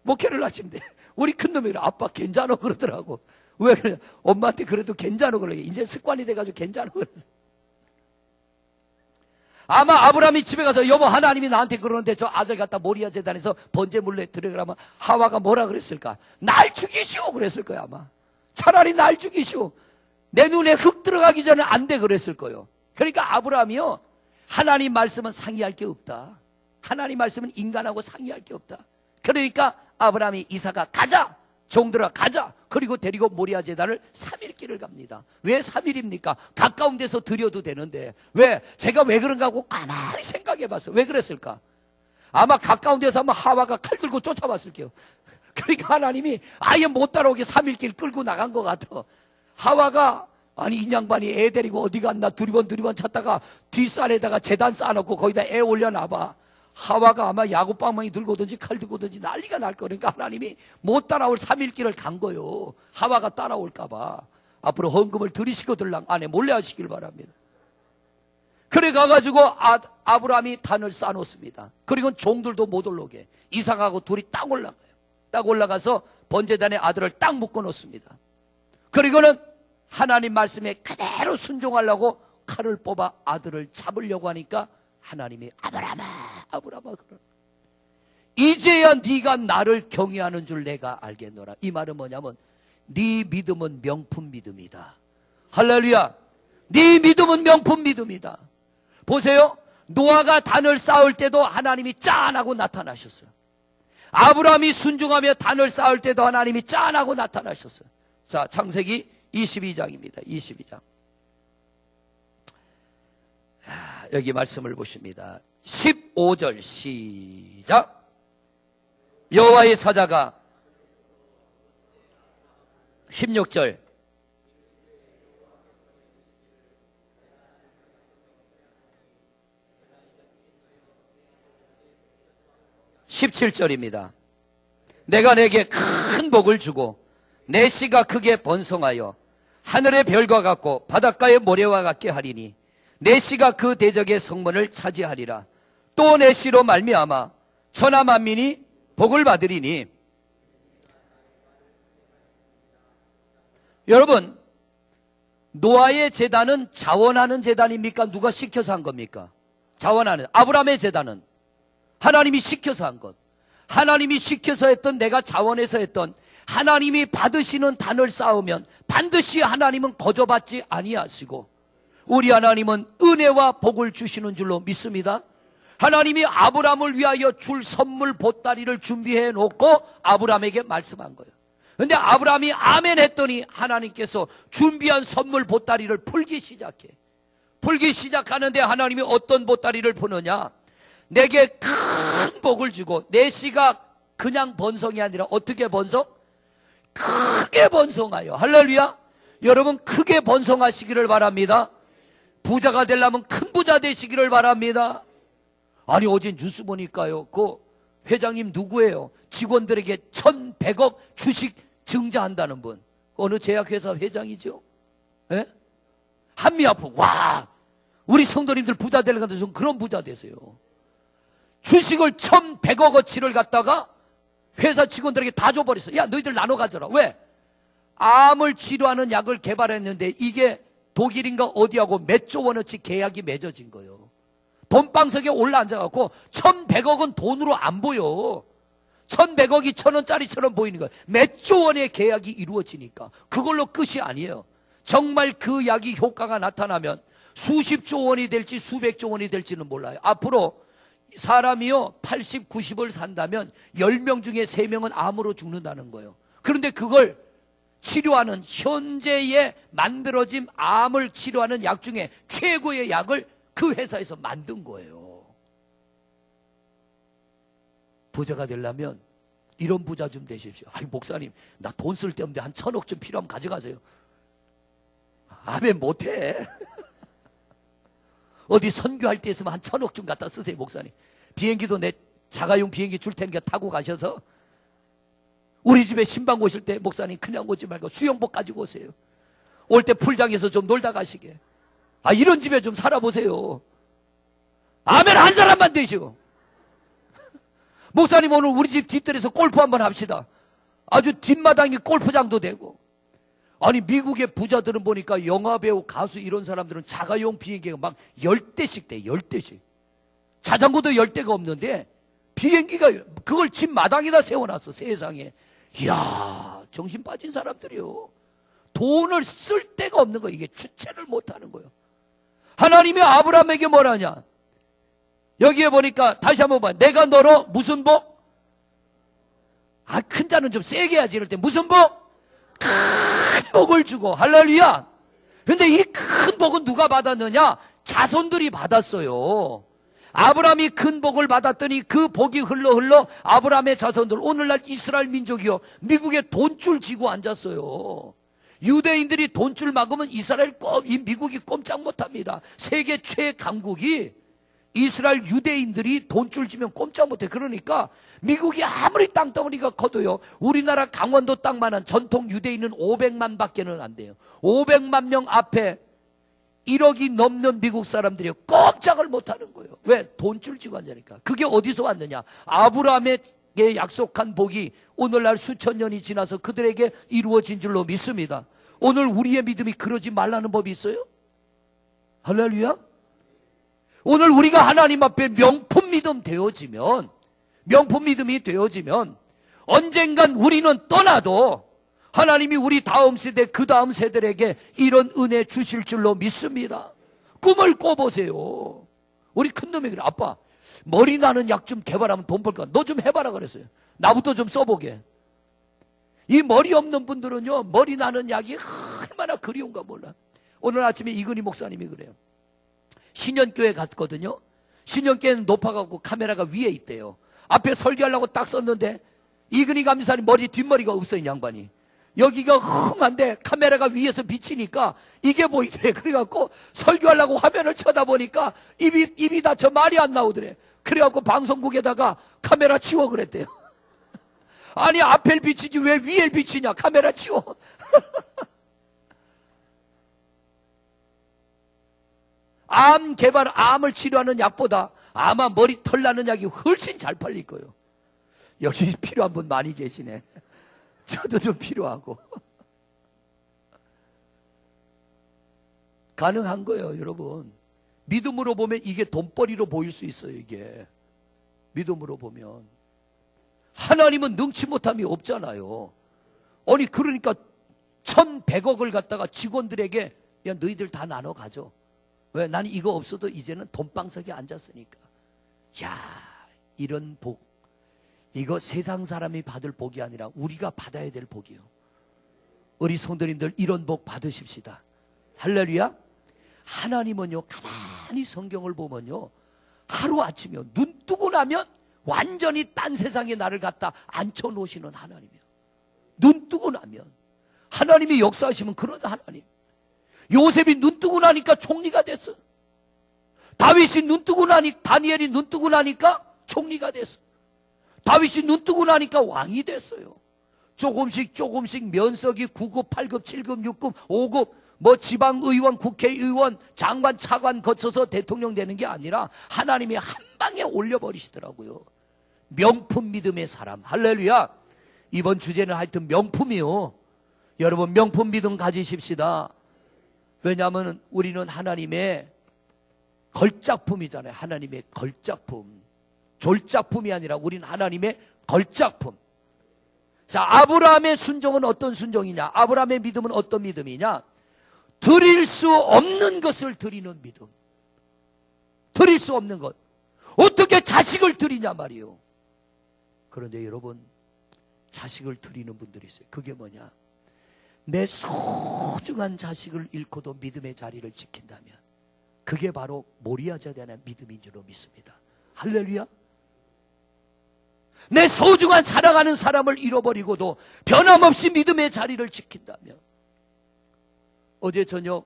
목회를 하신대. 우리 큰놈이 아빠 괜찮아 그러더라고. 왜 그래? 엄마한테 그래도 괜찮아 그러게. 이제 습관이 돼가지고 괜찮아 그러서. 아마 아브라함이 집에 가서 여보 하나님이 나한테 그러는데 저 아들 갖다 모리아 제단에서 번제물로 드려라면 하와가 뭐라 그랬을까? 날 죽이시오 그랬을 거야 아마. 차라리 날 죽이시오. 내 눈에 흙 들어가기 전에 안 돼 그랬을 거예요. 그러니까 아브라함이요. 하나님 말씀은 상의할 게 없다. 하나님 말씀은 인간하고 상의할 게 없다. 그러니까 아브라함이 이삭아 가자. 종들아 가자. 그리고 데리고 모리아 제단을 3일 길을 갑니다. 왜 3일입니까? 가까운 데서 드려도 되는데 왜? 제가 왜 그런가 하고 가만히 생각해 봤어요. 왜 그랬을까? 아마 가까운 데서 하면 하와가 칼 들고 쫓아왔을게요. 그러니까 하나님이 아예 못 따라오게 3일 길 끌고 나간 것 같아. 하와가 아니 이 양반이 애 데리고 어디 갔나 두리번 찾다가 뒷산에다가 제단 쌓아놓고 거기다 애 올려놔봐. 하와가 아마 야구방망이 들고 오든지 칼 들고 오든지 난리가 날 거니까 하나님이 못 따라올 3일 길을 간 거요. 하와가 따라올까봐. 앞으로 헌금을 들이시고 들랑 안에 몰래 하시길 바랍니다. 그래 가가지고 아브라함이 단을 쌓아놓습니다. 그리고 종들도 못 올라오게 이삭하고 둘이 딱 올라가요. 딱 올라가서 번제단에 아들을 딱 묶어놓습니다. 그리고는 하나님 말씀에 그대로 순종하려고 칼을 뽑아 아들을 잡으려고 하니까 하나님이 아브라함아 그러. 이제야 네가 나를 경외하는 줄 내가 알겠노라. 이 말은 뭐냐면 네 믿음은 명품 믿음이다. 할렐루야. 네 믿음은 명품 믿음이다. 보세요. 노아가 단을 쌓을 때도 하나님이 짠하고 나타나셨어요. 아브라함이 순종하며 단을 쌓을 때도 하나님이 짠하고 나타나셨어요. 자, 창세기 22장입니다. 22장. 여기 말씀을 보십니다. 15절 시작. 여호와의 사자가 16절 17절입니다. 내가 내게 큰 복을 주고 내 씨가 크게 번성하여 하늘의 별과 같고 바닷가의 모래와 같게 하리니 내 씨가 그 대적의 성문을 차지하리라. 또 내 씨로 말미암아 천하 만민이 복을 받으리니. 여러분, 노아의 제단은 자원하는 제단입니까? 누가 시켜서 한 겁니까? 자원하는. 아브라함의 제단은 하나님이 시켜서 한 것. 하나님이 시켜서 했던, 내가 자원해서 했던, 하나님이 받으시는 단을 쌓으면 반드시 하나님은 거저받지 아니하시고 우리 하나님은 은혜와 복을 주시는 줄로 믿습니다. 하나님이 아브라함을 위하여 줄 선물 보따리를 준비해 놓고 아브라함에게 말씀한 거예요. 근데 아브라함이 아멘 했더니 하나님께서 준비한 선물 보따리를 풀기 시작해. 풀기 시작하는데 하나님이 어떤 보따리를 푸느냐? 내게 큰 복을 주고 내 씨가 그냥 번성이 아니라 어떻게 번성? 크게 번성하여. 할렐루야. 여러분, 크게 번성하시기를 바랍니다. 부자가 되려면 큰 부자 되시기를 바랍니다. 아니, 어제 뉴스 보니까요, 그 회장님 누구예요? 직원들에게 1,100억 주식 증자한다는 분. 어느 제약회사 회장이죠? 예? 한미아프. 와, 우리 성도님들 부자 되려고 하는데 좀 그런 부자 되세요. 주식을 1,100억어치를 갖다가 회사 직원들에게 다 줘버렸어. 야, 너희들 나눠 가져라. 왜? 암을 치료하는 약을 개발했는데 이게 독일인가 어디하고 몇 조 원어치 계약이 맺어진 거예요. 돈방석에 올라앉아갖고 1,100억은 돈으로 안 보여. 1,100억이 1,000원짜리처럼 보이는 거예요. 몇 조 원의 계약이 이루어지니까. 그걸로 끝이 아니에요. 정말 그 약이 효과가 나타나면 수십조 원이 될지 수백조 원이 될지는 몰라요. 앞으로 사람이요 80, 90을 산다면 10명 중에 3명은 암으로 죽는다는 거예요. 그런데 그걸 치료하는, 현재에 만들어진 암을 치료하는 약 중에 최고의 약을 그 회사에서 만든 거예요. 부자가 되려면 이런 부자 좀 되십시오. 아니, 목사님, 나 돈 쓸 데 없는데 한 1,000억 좀 필요하면 가져가세요. 아멘 못해. 어디 선교할 때 있으면 한 1,000억 좀 갖다 쓰세요, 목사님. 비행기도 내 자가용 비행기 줄 테니까 타고 가셔서 우리 집에 신방 오실 때 목사님 그냥 오지 말고 수영복 가지고 오세요. 올 때 풀장에서 좀 놀다 가시게. 아, 이런 집에 좀 살아보세요. 아멘 한 사람만 되시고. 목사님, 오늘 우리 집 뒷뜰에서 골프 한번 합시다. 아주 뒷마당이 골프장도 되고. 아니, 미국의 부자들은 보니까 영화배우, 가수 이런 사람들은 자가용 비행기가 막 10대씩 돼. 10대씩. 자전거도 10대가 없는데 비행기가 그걸 집 마당에다 세워놨어. 세상에. 이야, 정신 빠진 사람들이요. 돈을 쓸 데가 없는 거예요. 이게 주체를 못하는 거예요. 하나님이 아브라함에게 뭐라냐? 여기에 보니까 다시 한번 봐. 내가 너로 무슨 복? 아, 큰 자는 좀 세게 해야지. 이럴 때 무슨 복? 큰 복을 주고. 할렐루야. 근데 이 큰 복은 누가 받았느냐? 자손들이 받았어요. 아브라함이 큰 복을 받았더니 그 복이 흘러 아브라함의 자손들, 오늘날 이스라엘 민족이요, 미국에 돈줄 쥐고 앉았어요. 유대인들이 돈줄 막으면 이스라엘 이 미국이 꼼짝 못합니다. 세계 최강국이 이스라엘 유대인들이 돈줄 쥐면 꼼짝 못해. 그러니까 미국이 아무리 땅덩어리가 커도요, 우리나라 강원도 땅만한 전통 유대인은 500만 밖에는 안 돼요. 500만 명 앞에 1억이 넘는 미국 사람들이 꼼짝을 못하는 거예요. 왜? 돈줄 쥐고 앉으니까. 그게 어디서 왔느냐? 아브라함에게 약속한 복이 오늘날 수천 년이 지나서 그들에게 이루어진 줄로 믿습니다. 오늘 우리의 믿음이 그러지 말라는 법이 있어요? 할렐루야. 오늘 우리가 하나님 앞에 명품 믿음 되어지면, 명품 믿음이 되어지면 언젠간 우리는 떠나도 하나님이 우리 다음 세대, 그 다음 세대에게 이런 은혜 주실 줄로 믿습니다. 꿈을 꿔보세요. 우리 큰놈이 그래. 아빠, 머리 나는 약 좀 개발하면 돈 벌 거야. 너 좀 해봐라 그랬어요. 나부터 좀 써보게. 이 머리 없는 분들은요, 머리 나는 약이 얼마나 그리운가 몰라. 오늘 아침에 이근희 목사님이 그래요. 신현교회 갔거든요. 신현교회는 높아가고 카메라가 위에 있대요. 앞에 설교하려고 딱 썼는데 이근희 감사님 머리 뒷머리가 없어요. 이 양반이. 여기가 흠한데 카메라가 위에서 비치니까 이게 보이더래. 그래갖고 설교하려고 화면을 쳐다보니까 입이 닫혀 말이 안 나오더래. 그래갖고 방송국에다가 카메라 치워 그랬대요. 아니 앞을 비치지 왜 위를 비치냐? 카메라 치워. 암 개발, 암을 치료하는 약보다 아마 머리 털 나는 약이 훨씬 잘 팔릴 거예요. 여기 필요한 분 많이 계시네. 저도 좀 필요하고. 가능한 거예요, 여러분. 믿음으로 보면 이게 돈벌이로 보일 수 있어요, 이게. 믿음으로 보면. 하나님은 능치 못함이 없잖아요. 아니, 그러니까 1,100억을 갖다가 직원들에게, 야, 너희들 다 나눠 가져. 왜? 나는 이거 없어도 이제는 돈방석에 앉았으니까. 야, 이런 복. 이거 세상 사람이 받을 복이 아니라 우리가 받아야 될 복이요. 우리 성도님들 이런 복 받으십시다. 할렐루야. 하나님은요, 가만히 성경을 보면요, 하루아침이요, 눈 뜨고 나면 완전히 딴 세상에 나를 갖다 앉혀놓으시는 하나님이에요. 눈 뜨고 나면. 하나님이 역사하시면 그런 하나님. 요셉이 눈 뜨고 나니까 총리가 됐어. 다윗이 눈 뜨고 다니엘이 눈 뜨고 나니까 총리가 됐어. 다윗이 눈 뜨고 나니까 왕이 됐어요. 조금씩 면석이 9급, 8급, 7급, 6급, 5급, 뭐 지방의원, 국회의원, 장관, 차관 거쳐서 대통령 되는 게 아니라 하나님이 한 방에 올려버리시더라고요. 명품 믿음의 사람. 할렐루야. 이번 주제는 하여튼 명품이요. 여러분 명품 믿음 가지십시다. 왜냐하면 우리는 하나님의 걸작품이잖아요. 하나님의 걸작품. 졸작품이 아니라 우리는 하나님의 걸작품. 자, 아브라함의 순종은 어떤 순종이냐? 아브라함의 믿음은 어떤 믿음이냐? 드릴 수 없는 것을 드리는 믿음. 드릴 수 없는 것. 어떻게 자식을 드리냐 말이에요. 그런데 여러분, 자식을 드리는 분들이 있어요. 그게 뭐냐? 내 소중한 자식을 잃고도 믿음의 자리를 지킨다면 그게 바로 모리아에 대한 믿음인 줄로 믿습니다. 할렐루야. 내 소중한 사랑하는 사람을 잃어버리고도 변함없이 믿음의 자리를 지킨다면. 어제 저녁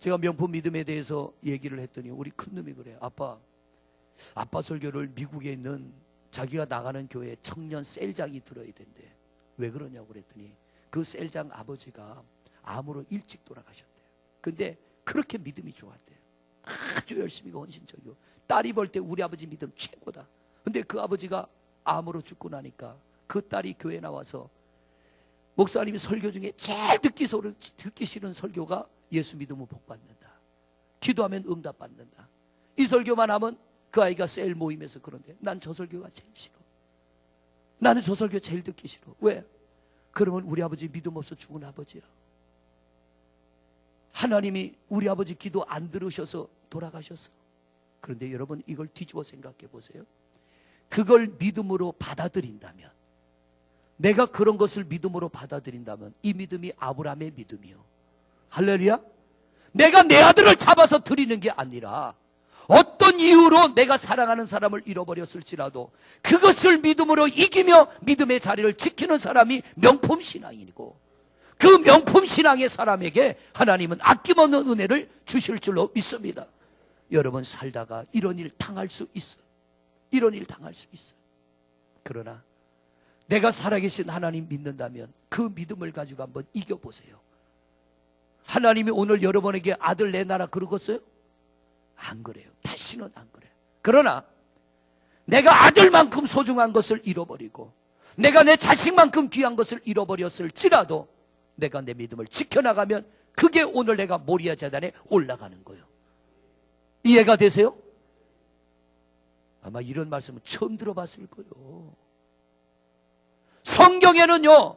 제가 명품 믿음에 대해서 얘기를 했더니 우리 큰놈이 그래요. 아빠 설교를 미국에 있는 자기가 나가는 교회에 청년 셀장이 들어야 된대. 왜 그러냐고 그랬더니 그 셀장 아버지가 암으로 일찍 돌아가셨대요. 근데 그렇게 믿음이 좋았대요. 아주 열심히 헌신적이고 딸이 볼 때 우리 아버지 믿음 최고다. 근데 그 아버지가 암으로 죽고 나니까 그 딸이 교회에 나와서 목사님이 설교 중에 제일 듣기 싫은 설교가 예수 믿으면 복 받는다. 기도하면 응답 받는다. 이 설교만 하면 그 아이가 셀 모임에서 그런데 난 저 설교가 제일 싫어. 나는 저 설교 제일 듣기 싫어. 왜? 그러면 우리 아버지 믿음 없어 죽은 아버지야. 하나님이 우리 아버지 기도 안 들으셔서 돌아가셨어. 그런데 여러분 이걸 뒤집어 생각해 보세요. 그걸 믿음으로 받아들인다면, 내가 그런 것을 믿음으로 받아들인다면 이 믿음이 아브라함의 믿음이요. 할렐루야. 내가 내 아들을 잡아서 드리는 게 아니라 어떤 이유로 내가 사랑하는 사람을 잃어버렸을지라도 그것을 믿음으로 이기며 믿음의 자리를 지키는 사람이 명품 신앙이고, 그 명품 신앙의 사람에게 하나님은 아낌없는 은혜를 주실 줄로 믿습니다. 여러분 살다가 이런 일 당할 수 있어요. 이런 일 당할 수 있어요. 그러나 내가 살아계신 하나님 믿는다면 그 믿음을 가지고 한번 이겨보세요. 하나님이 오늘 여러분에게 아들 내놔라 그러겠어요? 안 그래요. 다시는 안 그래요. 그러나 내가 아들만큼 소중한 것을 잃어버리고 내가 내 자식만큼 귀한 것을 잃어버렸을지라도 내가 내 믿음을 지켜나가면 그게 오늘 내가 모리아 제단에 올라가는 거예요. 이해가 되세요? 아마 이런 말씀은 처음 들어봤을 거예요. 성경에는요,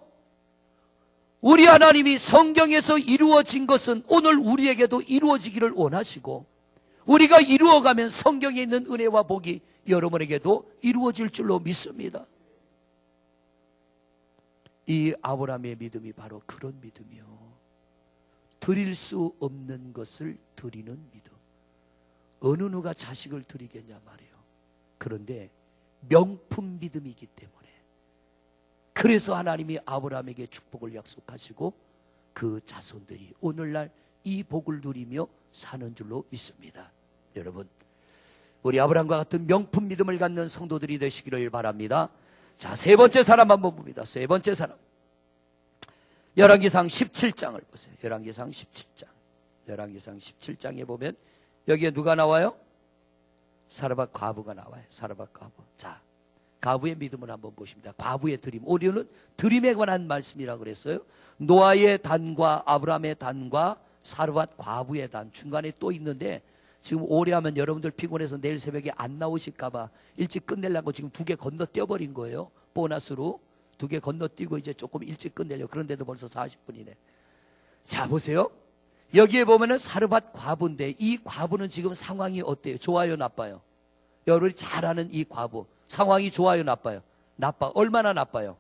우리 하나님이 성경에서 이루어진 것은 오늘 우리에게도 이루어지기를 원하시고, 우리가 이루어가면 성경에 있는 은혜와 복이 여러분에게도 이루어질 줄로 믿습니다. 이 아브라함의 믿음이 바로 그런 믿음이요. 드릴 수 없는 것을 드리는 믿음. 어느 누가 자식을 드리겠냐 말이에요. 그런데 명품 믿음이기 때문에, 그래서 하나님이 아브라함에게 축복을 약속하시고 그 자손들이 오늘날 이 복을 누리며 사는 줄로 믿습니다. 여러분, 우리 아브라함과 같은 명품 믿음을 갖는 성도들이 되시기를 바랍니다. 자, 세 번째 사람 한번 봅니다. 세 번째 사람. 열왕기상 17장을 보세요. 열왕기상 17장. 열왕기상 17장에 보면 여기에 누가 나와요? 사르밧 과부가 나와요. 사르밧 과부. 자, 과부의 믿음을 한번 보십니다. 과부의 드림. 오늘은 드림에 관한 말씀이라고 그랬어요. 노아의 단과 아브라함의 단과 사르밧 과부의 단 중간에 또 있는데 지금 오래 하면 여러분들 피곤해서 내일 새벽에 안 나오실까봐 일찍 끝내려고 지금 2개 건너뛰어버린 거예요. 보너스로 2개 건너뛰고 이제 조금 일찍 끝내려고. 그런데도 벌써 40분이네. 자, 보세요. 여기에 보면은 사르밧 과부인데 이 과부는 지금 상황이 어때요? 좋아요, 나빠요? 여러분이 잘 아는 이 과부 상황이 좋아요, 나빠요? 나빠. 얼마나 나빠요?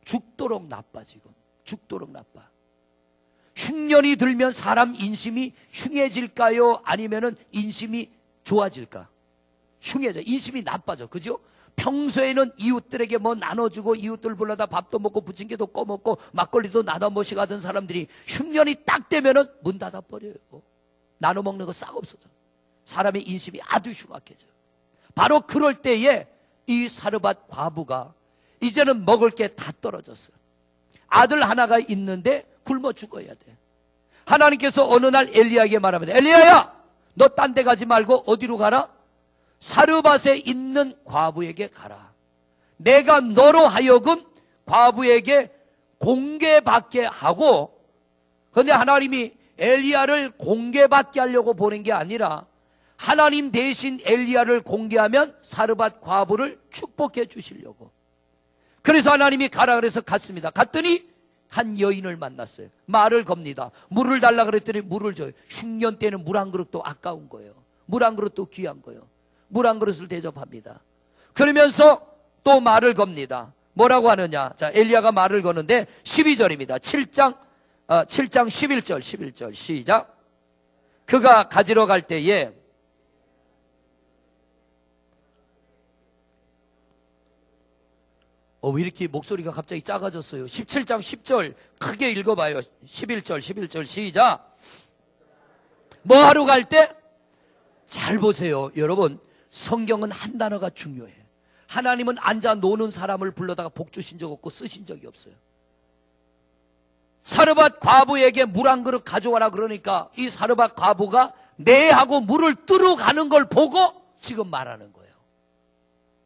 죽도록 나빠. 지금 죽도록 나빠. 흉년이 들면 사람 인심이 흉해질까요? 아니면은 인심이 좋아질까? 흉해져. 인심이 나빠져. 그죠? 평소에는 이웃들에게 뭐 나눠주고 이웃들 불러다 밥도 먹고 부침개도 꺼먹고 막걸리도 나눠 마시고 하던 사람들이 흉년이 딱 되면은 문 닫아버려요. 나눠 먹는 거 싹 없어져. 사람의 인심이 아주 흉악해져. 바로 그럴 때에 이 사르밧 과부가 이제는 먹을 게 다 떨어졌어. 아들 하나가 있는데 굶어 죽어야 돼. 하나님께서 어느 날 엘리야에게 말합니다. 엘리야야, 너 딴 데 가지 말고 어디로 가라? 사르밧에 있는 과부에게 가라. 내가 너로 하여금 과부에게 공개받게 하고, 그런데 하나님이 엘리야를 공개받게 하려고 보낸 게 아니라 하나님 대신 엘리야를 공개하면 사르밧 과부를 축복해 주시려고. 그래서 하나님이 가라 그래서 갔습니다. 갔더니 한 여인을 만났어요. 말을 겁니다. 물을 달라 그랬더니 물을 줘요. 흉년 때는 물 한 그릇도 아까운 거예요. 물 한 그릇도 귀한 거예요. 물 한 그릇을 대접합니다. 그러면서 또 말을 겁니다. 뭐라고 하느냐? 자, 엘리야가 말을 거는데 12절입니다. 7장 11절 시작. 그가 가지러 갈 때에 왜 이렇게 목소리가 갑자기 작아졌어요? 17장 10절 크게 읽어봐요. 11절 시작. 뭐 하러 갈 때? 잘 보세요. 여러분, 성경은 한 단어가 중요해. 하나님은 앉아 노는 사람을 불러다가 복 주신 적 없고 쓰신 적이 없어요. 사르밧 과부에게 물 한 그릇 가져와라 그러니까 이 사르밧 과부가 네 하고 물을 뜨러 가는 걸 보고 지금 말하는 거예요.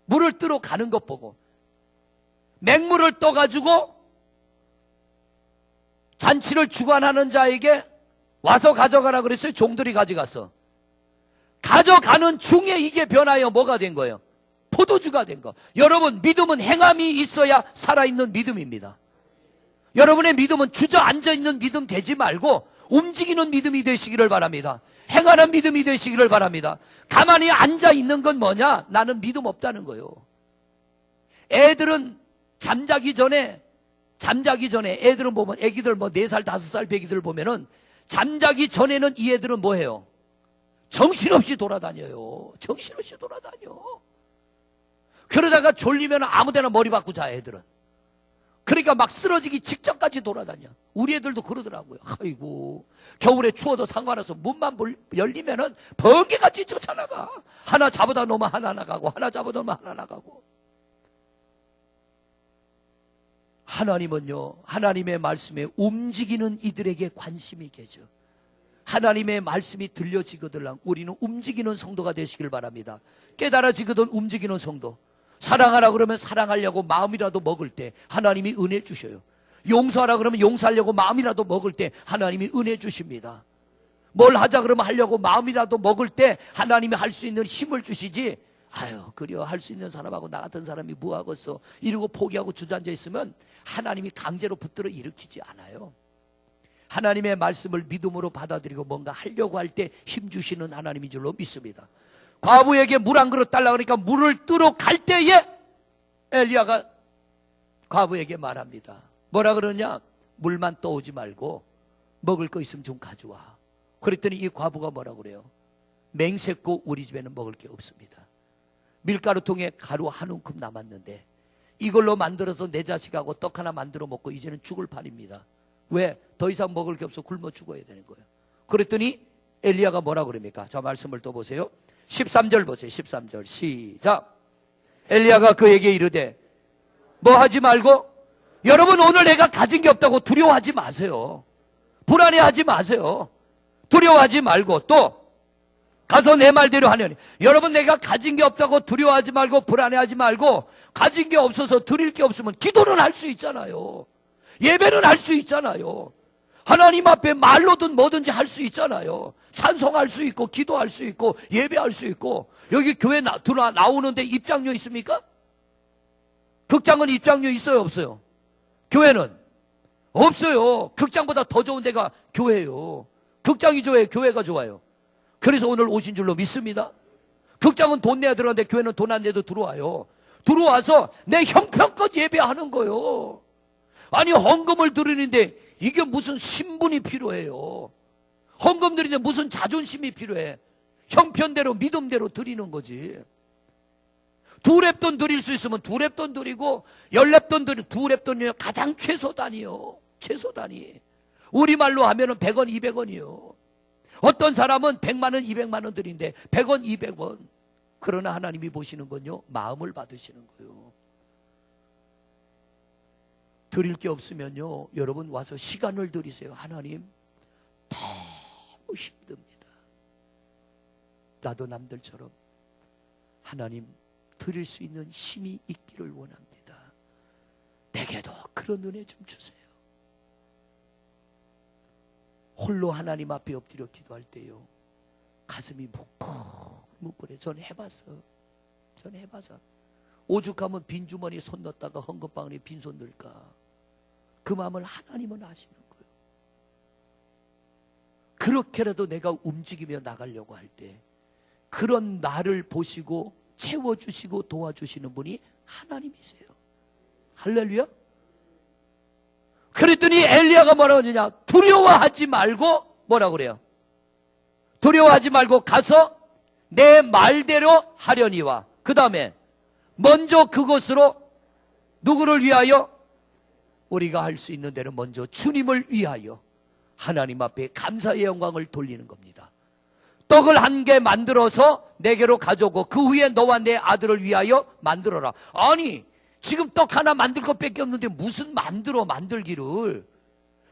물을 뜨러 가는 것 보고 맹물을 떠가지고 잔치를 주관하는 자에게 와서 가져가라 그랬어요. 종들이 가져갔어. 가져가는 중에 이게 변하여 뭐가 된 거예요? 포도주가 된 거. 여러분, 믿음은 행함이 있어야 살아있는 믿음입니다. 여러분의 믿음은 주저앉아 있는 믿음 되지 말고 움직이는 믿음이 되시기를 바랍니다. 행하는 믿음이 되시기를 바랍니다. 가만히 앉아 있는 건 뭐냐? 나는 믿음 없다는 거예요. 애들은 잠자기 전에 애들은 보면 애기들 뭐 4살, 5살 배기들 보면은 잠자기 전에는 이 애들은 뭐 해요? 정신없이 돌아다녀요. 정신없이 돌아다녀. 그러다가 졸리면 아무데나 머리 박고 자 애들은. 그러니까 막 쓰러지기 직전까지 돌아다녀. 우리 애들도 그러더라고요. 아이고, 겨울에 추워도 상관없어. 문만 열리면은 번개같이 쫓아나가. 하나 잡아다 놓으면 하나 나가고 하나 잡아다 놓으면 하나 나가고. 하나님은요, 하나님의 말씀에 움직이는 이들에게 관심이 계셔. 하나님의 말씀이 들려지거든 우리는 움직이는 성도가 되시길 바랍니다. 깨달아지거든 움직이는 성도. 사랑하라 그러면 사랑하려고 마음이라도 먹을 때 하나님이 은혜 주셔요. 용서하라 그러면 용서하려고 마음이라도 먹을 때 하나님이 은혜 주십니다. 뭘 하자 그러면 하려고 마음이라도 먹을 때 하나님이 할 수 있는 힘을 주시지. 아유, 그려 할 수 있는 사람하고 나 같은 사람이 뭐하겠어 이러고 포기하고 주저앉아 있으면 하나님이 강제로 붙들어 일으키지 않아요. 하나님의 말씀을 믿음으로 받아들이고 뭔가 하려고 할 때 힘 주시는 하나님인 줄로 믿습니다. 과부에게 물 한 그릇 달라고 하니까 물을 뜨러 갈 때에 엘리야가 과부에게 말합니다. 뭐라 그러냐? 물만 떠오지 말고 먹을 거 있으면 좀 가져와. 그랬더니 이 과부가 뭐라 그래요? 맹세코 우리 집에는 먹을 게 없습니다. 밀가루통에 가루 한 움큼 남았는데 이걸로 만들어서 내 자식하고 떡 하나 만들어 먹고 이제는 죽을 판입니다. 왜? 더 이상 먹을 게 없어 굶어 죽어야 되는 거예요. 그랬더니 엘리야가 뭐라 그럽니까? 자, 말씀을 또 보세요. 13절 보세요. 13절 시작. 엘리야가 그에게 이르되 뭐 하지 말고? 여러분 오늘 내가 가진 게 없다고 두려워하지 마세요. 불안해하지 마세요. 두려워하지 말고 또 가서 내 말대로 하려니. 여러분 내가 가진 게 없다고 두려워하지 말고 불안해하지 말고 가진 게 없어서 드릴 게 없으면 기도는 할 수 있잖아요. 예배는 할 수 있잖아요. 하나님 앞에 말로든 뭐든지 할 수 있잖아요. 찬송할 수 있고 기도할 수 있고 예배할 수 있고. 여기 교회 나오는데 입장료 있습니까? 극장은 입장료 있어요 없어요? 교회는 없어요. 극장보다 더 좋은 데가 교회예요. 극장이 좋아요 교회가 좋아요? 그래서 오늘 오신 줄로 믿습니다. 극장은 돈 내야 들어가는데 교회는 돈 안 내도 들어와요. 들어와서 내 형편껏 예배하는 거요. 아니 헌금을 드리는데 이게 무슨 신분이 필요해요. 헌금 드리는데 무슨 자존심이 필요해. 형편대로 믿음대로 드리는 거지. 두 랩돈 드릴 수 있으면 두 랩돈 드리고 10랩돈 드리고 두 랩돈이요. 가장 최소 단위요. 최소 단위. 우리말로 하면은 100원 200원이요. 어떤 사람은 100만 원 200만 원 드린데 100원 200원. 그러나 하나님이 보시는 건요. 마음을 받으시는 거예요. 드릴 게 없으면요. 여러분 와서 시간을 드리세요. 하나님 너무 힘듭니다. 나도 남들처럼 하나님 드릴 수 있는 힘이 있기를 원합니다. 내게도 그런 은혜 좀 주세요. 홀로 하나님 앞에 엎드려 기도할 때요. 가슴이 뭉클해. 전 해봤어. 오죽하면 빈주머니에 손 넣었다가 헌금방울에 빈손 넣을까. 그 마음을 하나님은 아시는 거예요. 그렇게라도 내가 움직이며 나가려고 할 때 그런 나를 보시고 채워주시고 도와주시는 분이 하나님이세요. 할렐루야. 그랬더니 엘리야가 뭐라고 하느냐. 두려워하지 말고 뭐라고 그래요. 두려워하지 말고 가서 내 말대로 하려니와. 그 다음에 먼저 그것으로 누구를 위하여? 우리가 할 수 있는 대로 먼저 주님을 위하여 하나님 앞에 감사의 영광을 돌리는 겁니다. 떡을 1개 만들어서 내게로 가져오고 그 후에 너와 내 아들을 위하여 만들어라. 아니 지금 떡 하나 만들 것밖에 없는데 무슨 만들기를.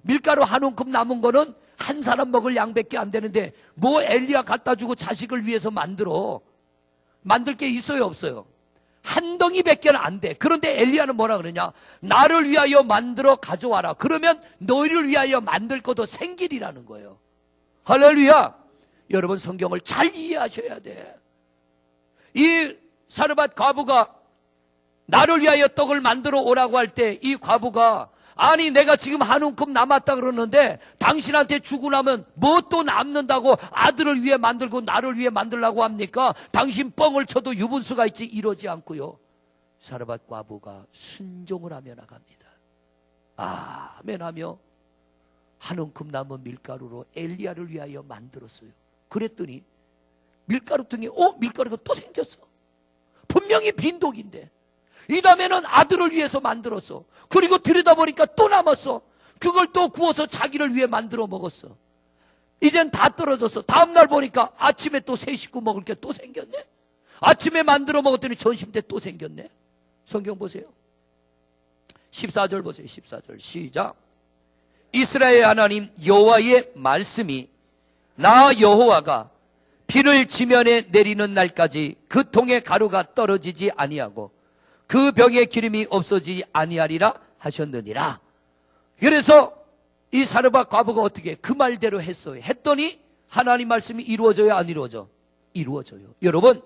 밀가루 한 움큼 남은 거는 한 사람 먹을 양밖에 안 되는데 뭐 엘리야 갖다 주고 자식을 위해서 만들 게 있어요 없어요? 한 덩이밖에는 안 돼. 그런데 엘리야는 뭐라 그러냐. 나를 위하여 만들어 가져와라. 그러면 너희를 위하여 만들 것도 생기리라는 거예요. 할렐루야. 여러분 성경을 잘 이해하셔야 돼. 이 사르밧 과부가 나를 위하여 떡을 만들어 오라고 할 때 이 과부가 아니 내가 지금 한 움큼 남았다 그러는데 당신한테 주고 나면 뭐 또 남는다고 아들을 위해 만들고 나를 위해 만들라고 합니까? 당신 뻥을 쳐도 유분수가 있지. 이러지 않고요. 사르밧 과부가 순종을 하며 나갑니다. 아멘 하며 한 움큼 남은 밀가루로 엘리야를 위하여 만들었어요. 그랬더니 밀가루통에 밀가루가 또 생겼어. 분명히 빈독인데 이 다음에는 아들을 위해서 만들었어. 그리고 들여다보니까 또 남았어. 그걸 또 구워서 자기를 위해 만들어 먹었어. 이젠 다 떨어졌어. 다음날 보니까 아침에 또 새 식구 먹을 게 또 생겼네. 아침에 만들어 먹었더니 점심 때 또 생겼네. 성경 보세요. 14절 보세요. 14절 시작. 이스라엘 하나님 여호와의 말씀이 나 여호와가 비를 지면에 내리는 날까지 그 통에 가루가 떨어지지 아니하고 그 병에 기름이 없어지지 아니하리라 하셨느니라. 그래서 이 사르밧 과부가 어떻게 그 말대로 했어요. 했더니 하나님 말씀이 이루어져요 안 이루어져? 이루어져요. 여러분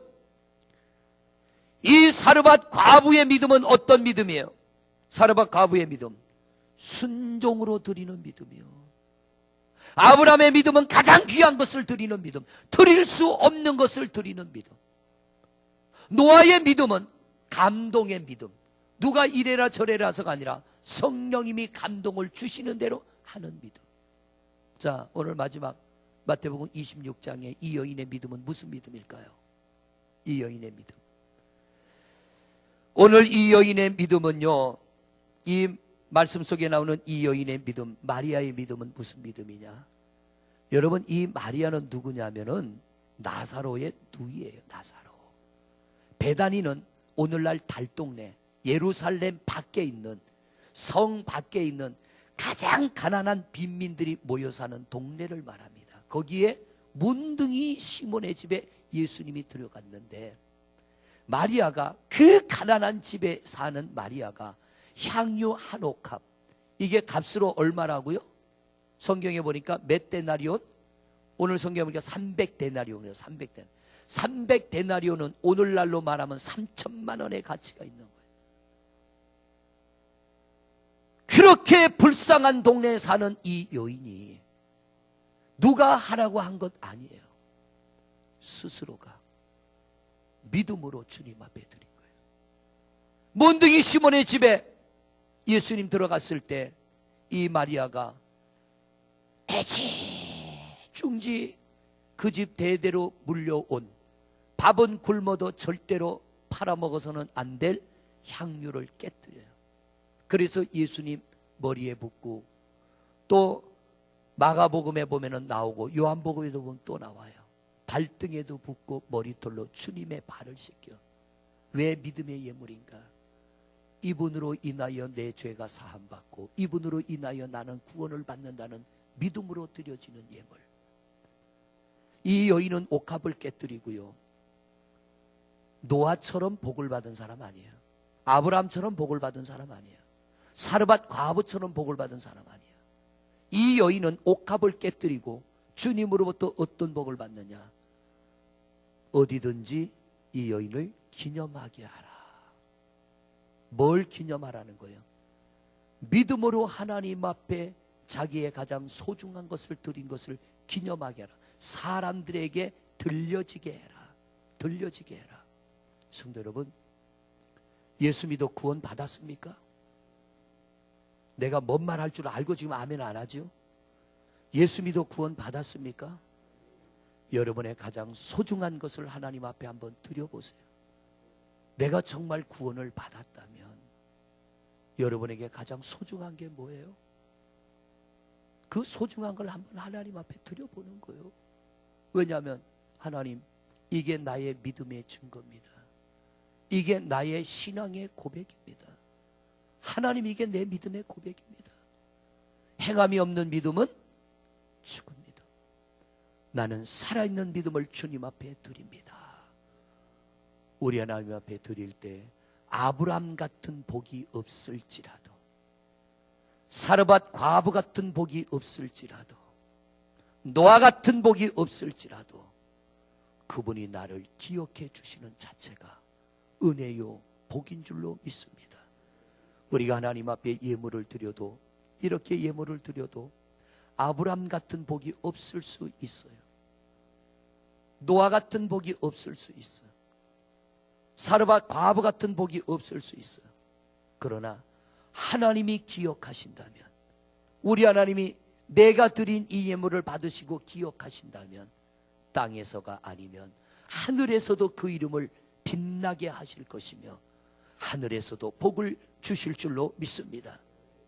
이 사르밧 과부의 믿음은 어떤 믿음이에요? 사르밧 과부의 믿음 순종으로 드리는 믿음이요. 아브라함의 믿음은 가장 귀한 것을 드리는 믿음, 드릴 수 없는 것을 드리는 믿음. 노아의 믿음은 감동의 믿음, 누가 이래라 저래라서가 아니라 성령님이 감동을 주시는 대로 하는 믿음. 자, 오늘 마지막 마태복음 26장의 이 여인의 믿음은 무슨 믿음일까요? 이 여인의 믿음. 오늘 이 여인의 믿음은요, 이 말씀 속에 나오는 이 여인의 믿음, 마리아의 믿음은 무슨 믿음이냐? 여러분, 이 마리아는 누구냐면은 나사로의 누이예요. 나사로. 베다니는 오늘날 달동네, 예루살렘 밖에 있는, 성 밖에 있는 가장 가난한 빈민들이 모여 사는 동네를 말합니다. 거기에 문둥이 시몬의 집에 예수님이 들어갔는데, 마리아가, 그 가난한 집에 사는 마리아가 향유 한 옥합, 이게 값으로 얼마라고요? 성경에 보니까 몇 데나리온? 오늘 성경에 보니까 300데나리온이에요. 300데나리온. 300데나리온은 오늘날로 말하면 3천만 원의 가치가 있는 거예요. 그렇게 불쌍한 동네에 사는 이 여인이 누가 하라고 한 것 아니에요. 스스로가 믿음으로 주님 앞에 드린 거예요. 문둥이 시몬의 집에 예수님 들어갔을 때 이 마리아가 애지중지 그 집 대대로 물려온, 밥은 굶어도 절대로 팔아먹어서는 안 될 향유를 깨뜨려요. 그래서 예수님 머리에 붓고, 또 마가복음에 보면은 나오고 요한복음에도 보면 또 나와요. 발등에도 붓고 머리털로 주님의 발을 씻겨. 왜 믿음의 예물인가? 이분으로 인하여 내 죄가 사함받고 이분으로 인하여 나는 구원을 받는다는 믿음으로 드려지는 예물. 이 여인은 옥합을 깨뜨리고요, 노아처럼 복을 받은 사람 아니에요. 아브라함처럼 복을 받은 사람 아니에요. 사르밧 과부처럼 복을 받은 사람 아니에요. 이 여인은 옥합을 깨뜨리고 주님으로부터 어떤 복을 받느냐? 어디든지 이 여인을 기념하게 하라. 뭘 기념하라는 거예요? 믿음으로 하나님 앞에 자기의 가장 소중한 것을 드린 것을 기념하게 하라. 사람들에게 들려지게 해라. 들려지게 해라. 성도 여러분, 예수 믿어 구원 받았습니까? 내가 뭔 말 할 줄 알고 지금 아멘 안 하죠? 예수 믿어 구원 받았습니까? 여러분의 가장 소중한 것을 하나님 앞에 한번 드려보세요. 내가 정말 구원을 받았다면 여러분에게 가장 소중한 게 뭐예요? 그 소중한 걸 한번 하나님 앞에 드려보는 거예요. 왜냐하면 하나님, 이게 나의 믿음의 증거입니다. 이게 나의 신앙의 고백입니다. 하나님, 이게 내 믿음의 고백입니다. 행함이 없는 믿음은 죽은 믿음. 나는 살아있는 믿음을 주님 앞에 드립니다. 우리 하나님 앞에 드릴 때 아브라함 같은 복이 없을지라도, 사르밧 과부 같은 복이 없을지라도, 노아 같은 복이 없을지라도 그분이 나를 기억해 주시는 자체가 은혜요 복인 줄로 믿습니다. 우리가 하나님 앞에 예물을 드려도, 이렇게 예물을 드려도 아브라함 같은 복이 없을 수 있어요. 노아 같은 복이 없을 수 있어요. 사르밧 과부 같은 복이 없을 수 있어요. 그러나 하나님이 기억하신다면, 우리 하나님이 내가 드린 이 예물을 받으시고 기억하신다면, 땅에서가 아니면 하늘에서도 그 이름을 빛나게 하실 것이며 하늘에서도 복을 주실 줄로 믿습니다.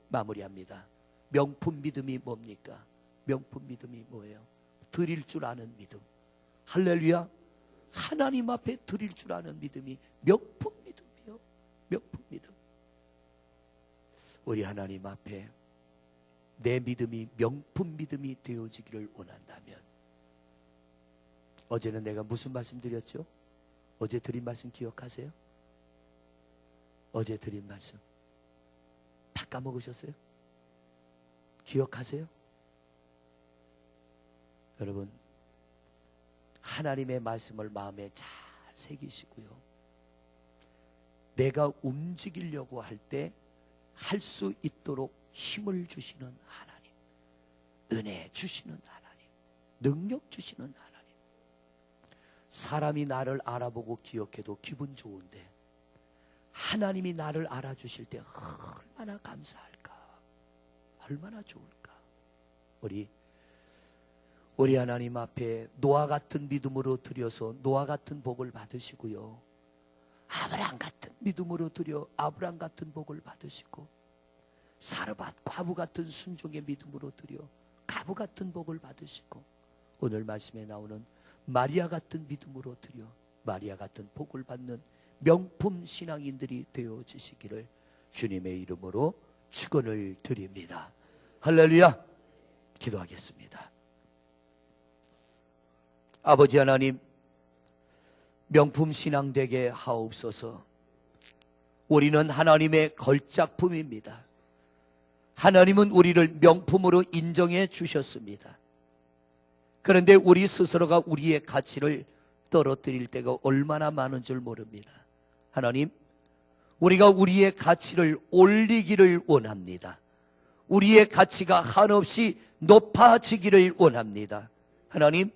마무리합니다. 명품 믿음이 뭡니까? 명품 믿음이 뭐예요? 드릴 줄 아는 믿음. 할렐루야. 하나님 앞에 드릴 줄 아는 믿음이 명품 믿음이요. 명품 믿음. 우리 하나님 앞에 내 믿음이 명품 믿음이 되어지기를 원한다면, 어제는 내가 무슨 말씀 드렸죠? 어제 드린 말씀 기억하세요? 어제 드린 말씀 다 까먹으셨어요? 기억하세요? 여러분, 하나님의 말씀을 마음에 잘 새기시고요, 내가 움직이려고 할 때 할 수 있도록 힘을 주시는 하나님, 은혜 주시는 하나님, 능력 주시는 하나님. 사람이 나를 알아보고 기억해도 기분 좋은데 하나님이 나를 알아주실 때 얼마나 감사할까, 얼마나 좋을까. 우리 하나님 앞에 노아 같은 믿음으로 드려서 노아 같은 복을 받으시고요, 아브라함 같은 믿음으로 드려 아브라함 같은 복을 받으시고, 사르밧 과부 같은 순종의 믿음으로 드려 과부 같은 복을 받으시고, 오늘 말씀에 나오는 마리아 같은 믿음으로 드려 마리아 같은 복을 받는 명품 신앙인들이 되어지시기를 주님의 이름으로 축원을 드립니다. 할렐루야. 기도하겠습니다. 아버지 하나님, 명품 신앙 되게 하옵소서. 우리는 하나님의 걸작품입니다. 하나님은 우리를 명품으로 인정해 주셨습니다. 그런데 우리 스스로가 우리의 가치를 떨어뜨릴 때가 얼마나 많은 줄 모릅니다. 하나님, 우리가 우리의 가치를 올리기를 원합니다. 우리의 가치가 한없이 높아지기를 원합니다. 하나님,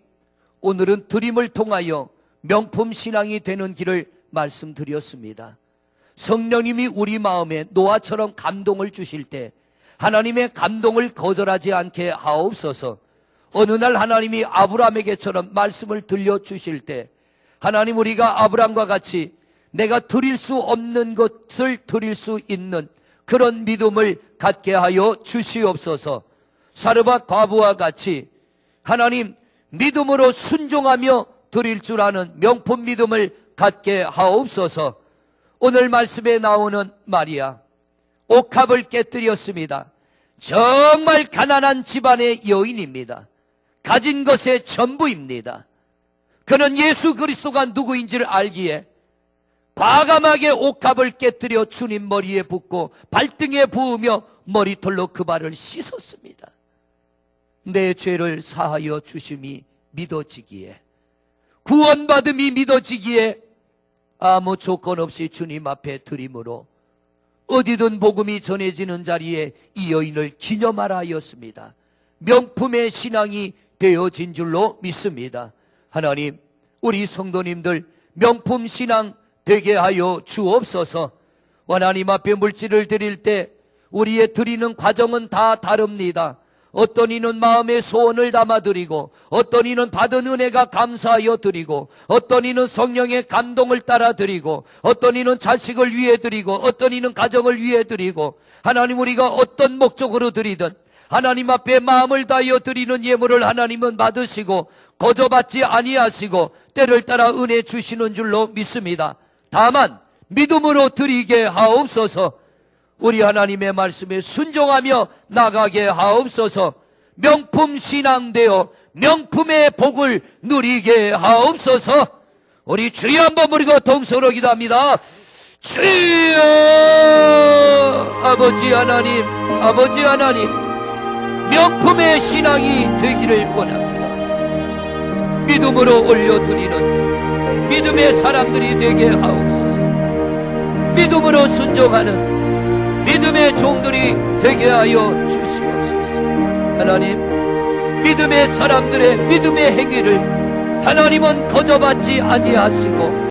오늘은 드림을 통하여 명품 신앙이 되는 길을 말씀드렸습니다. 성령님이 우리 마음에 노아처럼 감동을 주실 때 하나님의 감동을 거절하지 않게 하옵소서. 어느 날 하나님이 아브라함에게처럼 말씀을 들려주실 때 하나님, 우리가 아브라함과 같이 내가 드릴 수 없는 것을 드릴 수 있는 그런 믿음을 갖게 하여 주시옵소서. 사르밧 과부와 같이 하나님, 믿음으로 순종하며 드릴 줄 아는 명품 믿음을 갖게 하옵소서. 오늘 말씀에 나오는 마리아, 옥합을 깨뜨렸습니다. 정말 가난한 집안의 여인입니다. 가진 것의 전부입니다. 그는 예수 그리스도가 누구인지를 알기에 과감하게 옥합을 깨뜨려 주님 머리에 붓고 발등에 부으며 머리털로 그 발을 씻었습니다. 내 죄를 사하여 주심이 믿어지기에, 구원받음이 믿어지기에 아무 조건 없이 주님 앞에 드림으로 어디든 복음이 전해지는 자리에 이 여인을 기념하라 하였습니다. 명품의 신앙이 되어진 줄로 믿습니다. 하나님, 우리 성도님들 명품 신앙 되게 하여 주옵소서. 하나님 앞에 물질을 드릴 때 우리의 드리는 과정은 다 다릅니다. 어떤 이는 마음의 소원을 담아드리고, 어떤 이는 받은 은혜가 감사하여 드리고, 어떤 이는 성령의 감동을 따라 드리고, 어떤 이는 자식을 위해 드리고, 어떤 이는 가정을 위해 드리고, 하나님, 우리가 어떤 목적으로 드리든 하나님 앞에 마음을 다하여 드리는 예물을 하나님은 받으시고 거저받지 아니하시고 때를 따라 은혜 주시는 줄로 믿습니다. 다만 믿음으로 드리게 하옵소서. 우리 하나님의 말씀에 순종하며 나가게 하옵소서. 명품 신앙 되어 명품의 복을 누리게 하옵소서. 우리 주여 한번 부르고 동서로 기도합니다. 주여. 아버지 하나님, 아버지 하나님, 명품의 신앙이 되기를 원합니다. 믿음으로 올려드리는 믿음의 사람들이 되게 하옵소서. 믿음으로 순종하는 믿음의 종들이 되게 하여 주시옵소서. 하나님, 믿음의 사람들의 믿음의 행위를 하나님은 거저받지 아니하시고